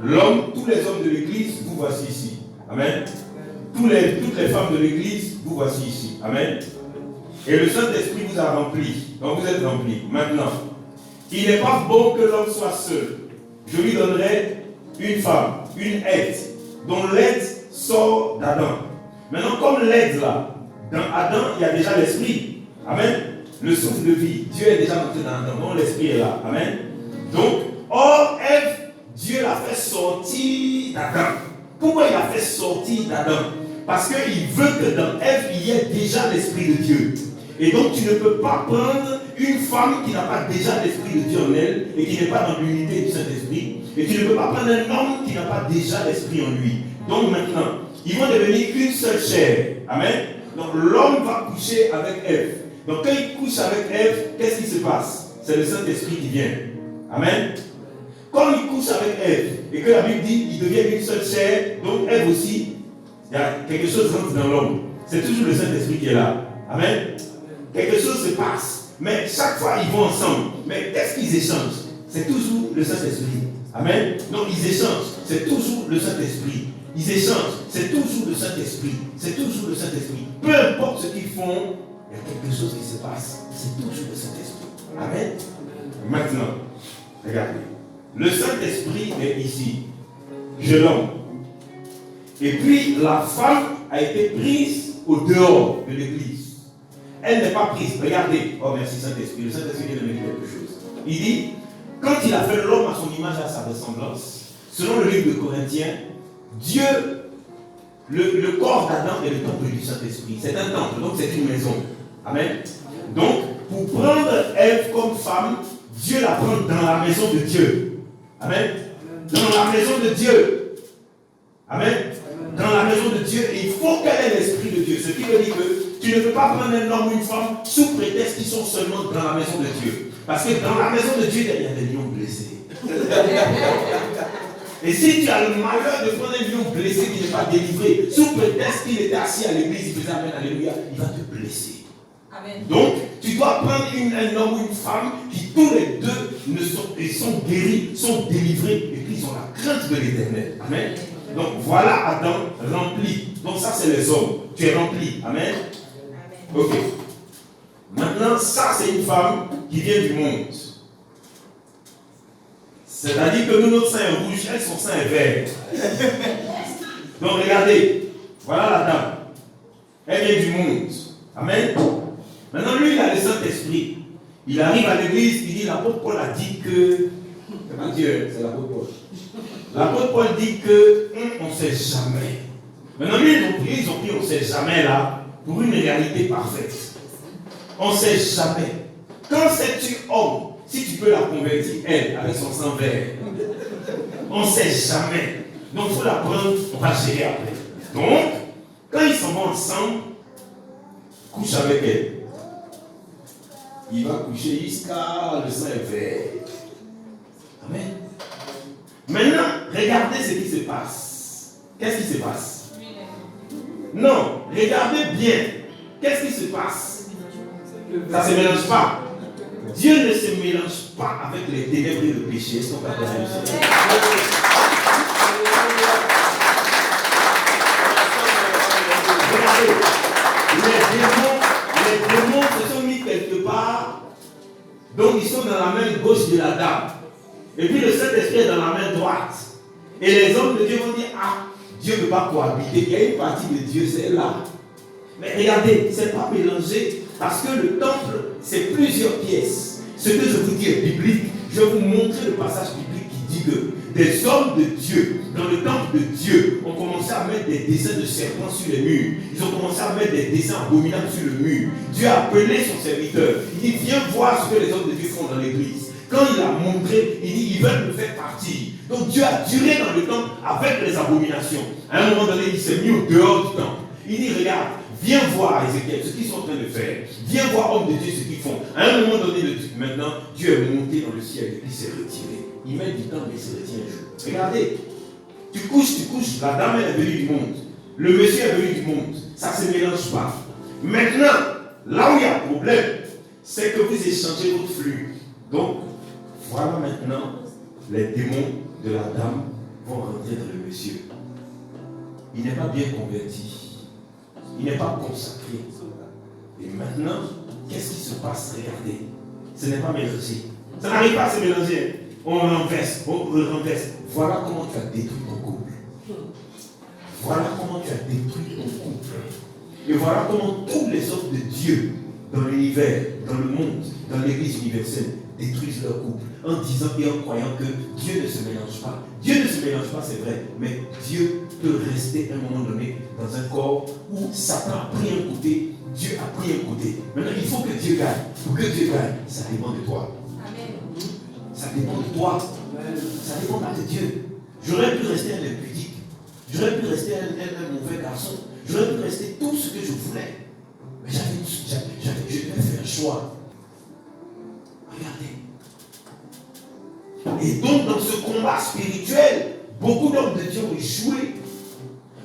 L'homme, tous les hommes de l'église, vous voici ici. Amen. Toutes les femmes de l'église, vous voici ici. Amen. Et le Saint-Esprit vous a rempli. Donc vous êtes remplis. Maintenant, il n'est pas bon que l'homme soit seul. Je lui donnerai une femme, une aide, dont l'aide sort d'Adam. Maintenant, comme l'aide là, dans Adam, il y a déjà l'esprit. Amen. Le souffle de vie. Dieu est déjà entré dans Adam. Donc l'esprit est là. Amen. Donc, or, Ève, Dieu l'a fait sortir d'Adam. Pourquoi il l'a fait sortir d'Adam? Parce qu'il veut que dans Ève, il y ait déjà l'esprit de Dieu. Et donc, tu ne peux pas prendre une femme qui n'a pas déjà l'esprit de Dieu en elle et qui n'est pas dans l'unité du Saint-Esprit. Et tu ne peux pas prendre un homme qui n'a pas déjà l'esprit en lui. Donc maintenant, ils vont devenir une seule chair. Amen. Donc l'homme va coucher avec Ève. Donc quand il couche avec Ève, qu'est-ce qui se passe? C'est le Saint-Esprit qui vient. Amen. Quand il couche avec Ève, et que la Bible dit qu'il devient une seule chair, donc Ève aussi, il y a quelque chose qui rentre dans l'homme. C'est toujours le Saint-Esprit qui est là. Amen. Quelque chose se passe. Mais chaque fois, ils vont ensemble. Mais qu'est-ce qu'ils échangent? C'est toujours le Saint-Esprit. Amen. Donc, ils échangent. C'est toujours le Saint-Esprit. Ils échangent. C'est toujours le Saint-Esprit. C'est toujours le Saint-Esprit. Peu importe ce qu'ils font, il y a quelque chose qui se passe. C'est toujours le Saint-Esprit. Amen. Maintenant, regardez. Le Saint-Esprit est ici. Je l'homme. Et puis, la femme a été prise au dehors de l'église. Elle n'est pas prise. Regardez. Oh, merci Saint-Esprit. Le Saint-Esprit vient de me dire quelque chose. Il dit, quand il a fait l'homme à son image et à sa ressemblance, selon le livre de Corinthiens, Dieu, le corps d'Adam est le temple du Saint-Esprit. C'est un temple, donc c'est une maison. Amen. Donc, pour prendre Ève comme femme, Dieu la prend dans la maison de Dieu. Amen. Dans la maison de Dieu. Amen. Dans la maison de Dieu, et il faut qu'elle ait l'Esprit de Dieu. Ce qui veut dire que tu ne peux pas prendre un homme ou une femme sous prétexte qu'ils sont seulement dans la maison de Dieu. Parce que dans la maison de Dieu, il y a des lions blessés. Et si tu as le malheur de prendre un lion blessé qui n'est pas délivré, sous prétexte qu'il était assis à l'église, il faisait Amen, Alléluia, il va te blesser. Amen. Donc, tu dois prendre un homme ou une femme qui tous les deux sont guéris, sont délivrés, et puis ils ont la crainte de l'Éternel. Amen. Donc voilà Adam rempli. Donc ça c'est les hommes. Tu es rempli. Amen. Ok. Maintenant, ça c'est une femme qui vient du monde. C'est-à-dire que nous, notre sein est rouge, elle, son sein est vert. Donc regardez, voilà la dame. Elle vient du monde. Amen. Maintenant, lui, il a le Saint-Esprit. Il arrive à l'église, il dit, l'apôtre Paul a dit que... C'est pas Dieu, c'est l'apôtre Paul. L'apôtre Paul dit que on ne sait jamais. Maintenant, lui, ils ont pris on ne sait jamais là, pour une réalité parfaite. On ne sait jamais. Quand sais-tu homme, si tu peux la convertir, elle, avec son sang vert, on ne sait jamais. Donc, il faut la prendre, on va gérer après. Donc, quand ils s'en vont ensemble, couche avec elle. Il va coucher jusqu'à le sang est vert. Amen. Maintenant, regardez ce qui se passe. Qu'est-ce qui se passe? Non, regardez bien. Qu'est-ce qui se passe? Ça ne se mélange pas. Dieu ne se mélange pas avec les ténèbres et le péché. Est-ce qu'on va faire ça? Regardez, les démons se sont mis quelque part. Donc ils sont dans la main gauche de la dame. Et puis le Saint-Esprit est dans la main droite. Et les hommes de Dieu vont dire, ah, Dieu ne peut pas cohabiter. Il y a une partie de Dieu, c'est là. Mais regardez, ce n'est pas mélangé. Parce que le temple, c'est plusieurs pièces. Ce que je vous dis est biblique. Je vais vous montrer le passage biblique qui dit que des hommes de Dieu, dans le temple de Dieu, ont commencé à mettre des dessins de serpents sur les murs. Ils ont commencé à mettre des dessins abominables sur le mur. Dieu a appelé son serviteur. Il dit, viens voir ce que les hommes de Dieu font dans l'église. Quand il a montré, il dit, ils veulent me faire partir. Donc Dieu a duré dans le temple avec les abominations. À un moment donné, il s'est mis au dehors du temple. Il dit, regarde, viens voir Ézéchiel, ce qu'ils sont en train de faire. Viens voir, homme de Dieu, ce qu'ils font. À un moment donné, maintenant, Dieu est monté dans le ciel et il s'est retiré. Il met du temps, mais il se retire un jour. Regardez, tu couches, la dame est venue du monde. Le monsieur est venu du monde. Ça ne se mélange pas. Maintenant, là où il y a un problème, c'est que vous échangez votre flux. Donc, voilà maintenant, les démons de la dame vont rentrer dans le monsieur. Il n'est pas bien converti. Il n'est pas consacré. Et maintenant, qu'est-ce qui se passe? Regardez. Ce n'est pas mélangé. Ça n'arrive pas à se mélanger. On renverse, on renverse. Voilà comment tu as détruit ton couple. Voilà comment tu as détruit ton couple. Et voilà comment tous les hommes de Dieu, dans l'univers, dans le monde, dans l'église universelle, détruisent leur couple en disant et en croyant que Dieu ne se mélange pas. Dieu ne se mélange pas, c'est vrai, mais Dieu peut rester à un moment donné dans un corps où Satan a pris un côté, Dieu a pris un côté. Maintenant, il faut que Dieu gagne. Pour que Dieu gagne, ça dépend de toi. Amen. Ça dépend de toi. Ça dépend pas de Dieu. J'aurais pu rester un impudique. J'aurais pu rester un mauvais garçon. J'aurais pu rester tout ce que je voulais. choix. Regardez. Et donc, dans ce combat spirituel, beaucoup d'hommes de Dieu ont échoué.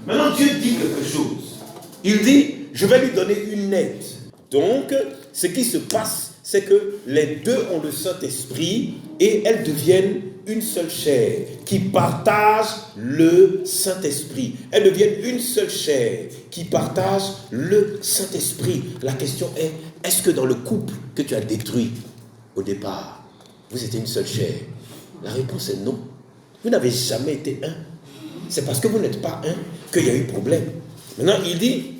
Maintenant, Dieu dit quelque chose. Il dit, je vais lui donner une aide. Donc, ce qui se passe, c'est que les deux ont le Saint-Esprit et elles deviennent une seule chair qui partage le Saint-Esprit. Elles deviennent une seule chair qui partage le Saint-Esprit. La question est, est-ce que dans le couple que tu as détruit au départ, vous étiez une seule chair? La réponse est non. Vous n'avez jamais été un. C'est parce que vous n'êtes pas un qu'il y a eu problème. Maintenant, il dit,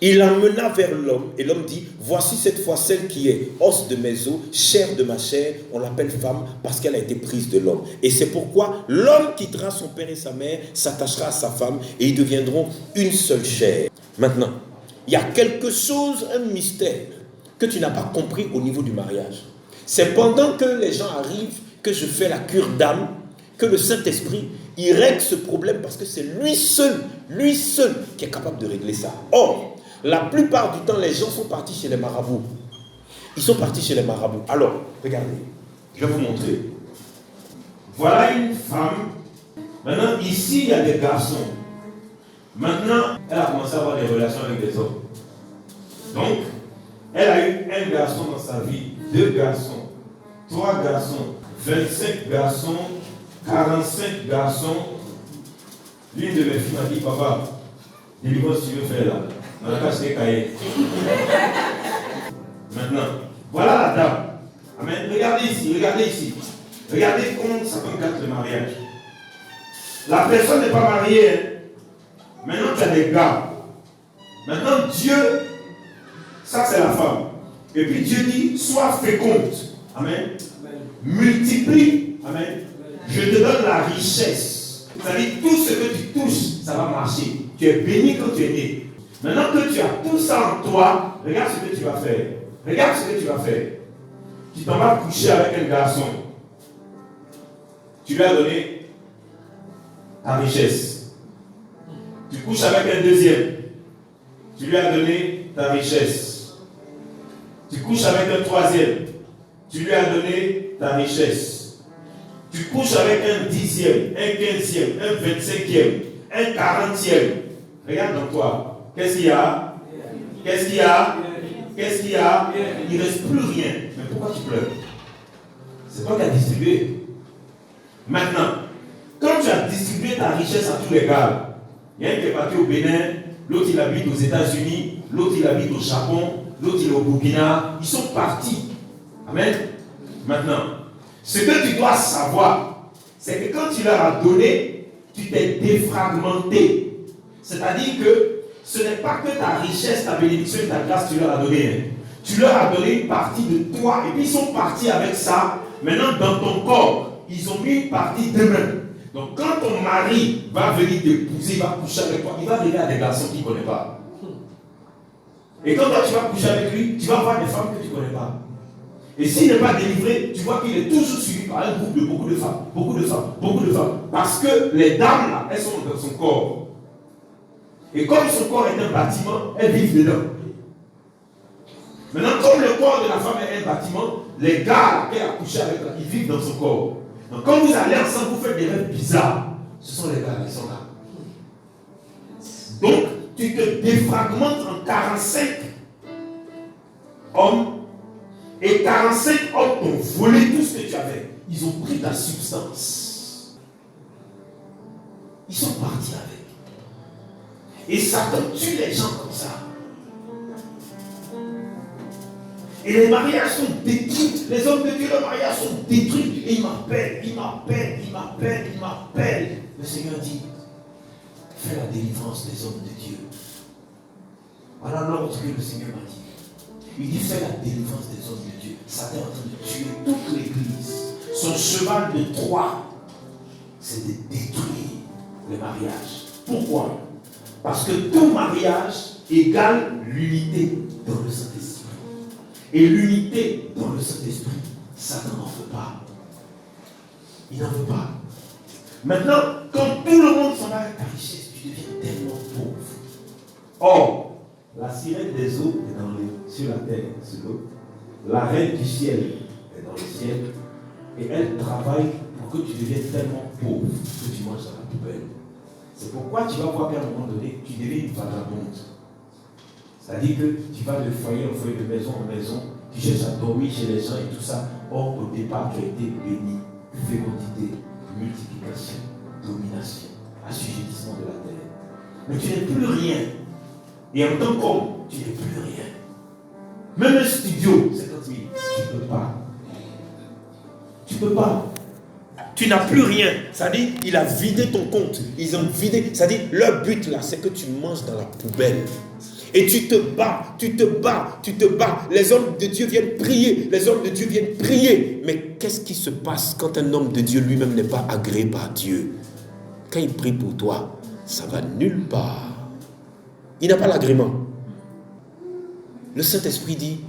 il l'emmena vers l'homme, et l'homme dit, voici cette fois celle qui est os de mes os, chair de ma chair, on l'appelle femme parce qu'elle a été prise de l'homme. Et c'est pourquoi l'homme quittera son père et sa mère, s'attachera à sa femme, et ils deviendront une seule chair. Maintenant, il y a quelque chose, un mystère, que tu n'as pas compris au niveau du mariage. C'est pendant que les gens arrivent, que je fais la cure d'âme, que le Saint-Esprit, il règle ce problème parce que c'est lui seul qui est capable de régler ça. Or, la plupart du temps, les gens sont partis chez les marabouts. Ils sont partis chez les marabouts. Alors, regardez, je vais vous montrer. Voilà une femme. Maintenant, ici, il y a des garçons. Maintenant, elle a commencé à avoir des relations avec des hommes. Donc, elle a eu un garçon dans sa vie, 2 garçons, 3 garçons, 25 garçons, 45 garçons. L'une de mes filles m'a dit, papa, dis-moi ce que tu veux faire là. On n'a pas acheté cahier. Maintenant, voilà la dame. Amen. Regardez ici, regardez ici. Regardez comment ça encadre le mariage. La personne n'est pas mariée. Hein. Maintenant, tu as des gars. Maintenant, Dieu, ça c'est la femme. Et puis Dieu dit, sois féconde. Amen. Multiplie. Amen. Je te donne la richesse. C'est-à-dire, tout ce que tu touches, ça va marcher. Tu es béni quand tu es né. Maintenant que tu as tout ça en toi, regarde ce que tu vas faire. Regarde ce que tu vas faire. Tu t'en vas coucher avec un garçon. Tu lui as donné ta richesse. Tu couches avec un deuxième. Tu lui as donné ta richesse. Tu couches avec un troisième. Tu lui as donné ta richesse. Tu couches avec un 10e, un 15e, un 25e, un 40e. Regarde dans toi. Qu'est-ce qu'il y a? Qu'est-ce qu'il y a? Qu'est-ce qu'il y a? Il ne reste plus rien. Mais pourquoi tu pleures? C'est toi qui as distribué. Maintenant, quand tu as distribué ta richesse à tous les gars, il y a un qui est parti au Bénin, l'autre il habite aux États-Unis, l'autre il habite au Japon, l'autre il est au Burkina. Ils sont partis. Amen. Maintenant, ce que tu dois savoir, c'est que quand tu leur as donné, tu t'es défragmenté. C'est-à-dire que ce n'est pas que ta richesse, ta bénédiction et ta grâce, tu leur as donné. Hein. Tu leur as donné une partie de toi. Et puis ils sont partis avec ça. Maintenant, dans ton corps, ils ont mis une partie d'eux-mêmes. Donc quand ton mari va venir t'épouser, il va coucher avec toi, il va arriver à des garçons qu'il ne connaît pas. Et quand toi tu vas coucher avec lui, tu vas voir des femmes que tu ne connais pas. Et s'il n'est pas délivré, tu vois qu'il est toujours suivi par un groupe de beaucoup de femmes. Beaucoup de femmes, beaucoup de femmes. Parce que les dames là, elles sont dans son corps. Et comme son corps est un bâtiment, elles vivent dedans. Maintenant, comme le corps de la femme est un bâtiment, les gars qui a couché avec elle, ils vivent dans son corps. Donc quand vous allez ensemble, vous faites des rêves bizarres. Ce sont les gars qui sont là. Donc, tu te défragmentes en 45 hommes. Et 45 hommes t'ont volé tout ce que tu avais. Ils ont pris ta substance. Ils sont partis avec. Et Satan tue les gens comme ça. Et les mariages sont détruits. Les hommes de Dieu, les mariages sont détruits. Et il m'appelle. Le Seigneur dit, fais la délivrance des hommes de Dieu. Voilà l'ordre que le Seigneur m'a dit. Il dit, fais la délivrance des hommes de Dieu. Satan est en train de tuer toute l'église. Son cheval de Troie, c'est de détruire le mariage. Pourquoi? Parce que tout mariage égale l'unité dans le Saint-Esprit. Et l'unité dans le Saint-Esprit, Satan n'en veut pas. Il n'en veut pas. Maintenant, quand tout le monde s'en va avec ta richesse, tu deviens tellement pauvre. Or, La sirène des eaux est sur la terre, sur l'eau. La reine du ciel est dans le ciel. Et elle travaille pour que tu deviennes tellement pauvre que tu manges dans la poubelle. C'est pourquoi tu vas voir qu'à un moment donné, tu deviens une vagabonde. C'est-à-dire que tu vas de foyer en foyer, de maison en maison, tu cherches à dormir chez les gens et tout ça. Or, au départ, tu as été béni. Fécondité, multiplication, domination, assujettissement de la terre. Mais tu n'es plus rien. Et en tant qu'homme, tu n'es plus rien. Même un studio, 50 000, tu ne peux pas. Tu ne peux pas. Tu n'as plus rien. C'est-à-dire, il a vidé ton compte. Ils ont vidé. C'est-à-dire, leur but là, c'est que tu manges dans la poubelle. Et tu te bats, tu te bats, tu te bats. Les hommes de Dieu viennent prier. Les hommes de Dieu viennent prier. Mais qu'est-ce qui se passe quand un homme de Dieu lui-même n'est pas agréé par Dieu? Quand il prie pour toi, ça va nulle part. Il n'a pas l'agrément. Le Saint-Esprit dit,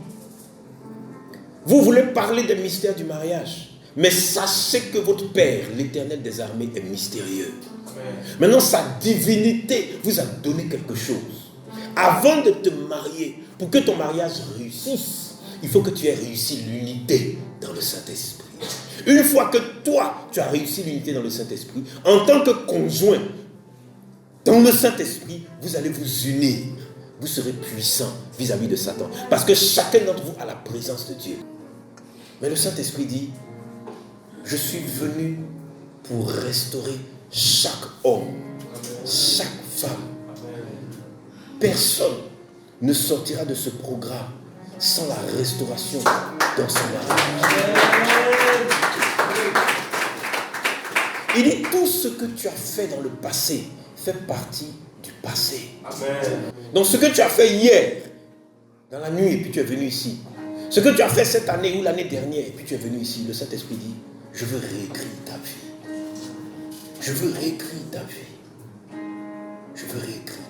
vous voulez parler des mystères du mariage, mais sachez que votre Père, l'Éternel des armées, est mystérieux. Maintenant, sa divinité vous a donné quelque chose. Avant de te marier, pour que ton mariage réussisse, il faut que tu aies réussi l'unité dans le Saint-Esprit. Une fois que toi, tu as réussi l'unité dans le Saint-Esprit, en tant que conjoint dans le Saint-Esprit, vous allez vous unir. Vous serez puissant vis-à-vis de Satan. Parce que chacun d'entre vous a la présence de Dieu. Mais le Saint-Esprit dit, je suis venu pour restaurer chaque homme, chaque femme. Personne ne sortira de ce programme sans la restauration dans son mariage. Il dit, tout ce que tu as fait dans le passé fait partie du passé. Amen. Donc ce que tu as fait hier, dans la nuit, et puis tu es venu ici. Ce que tu as fait cette année ou l'année dernière, et puis tu es venu ici. Le Saint-Esprit dit, je veux réécrire ta vie. Je veux réécrire ta vie. Je veux réécrire.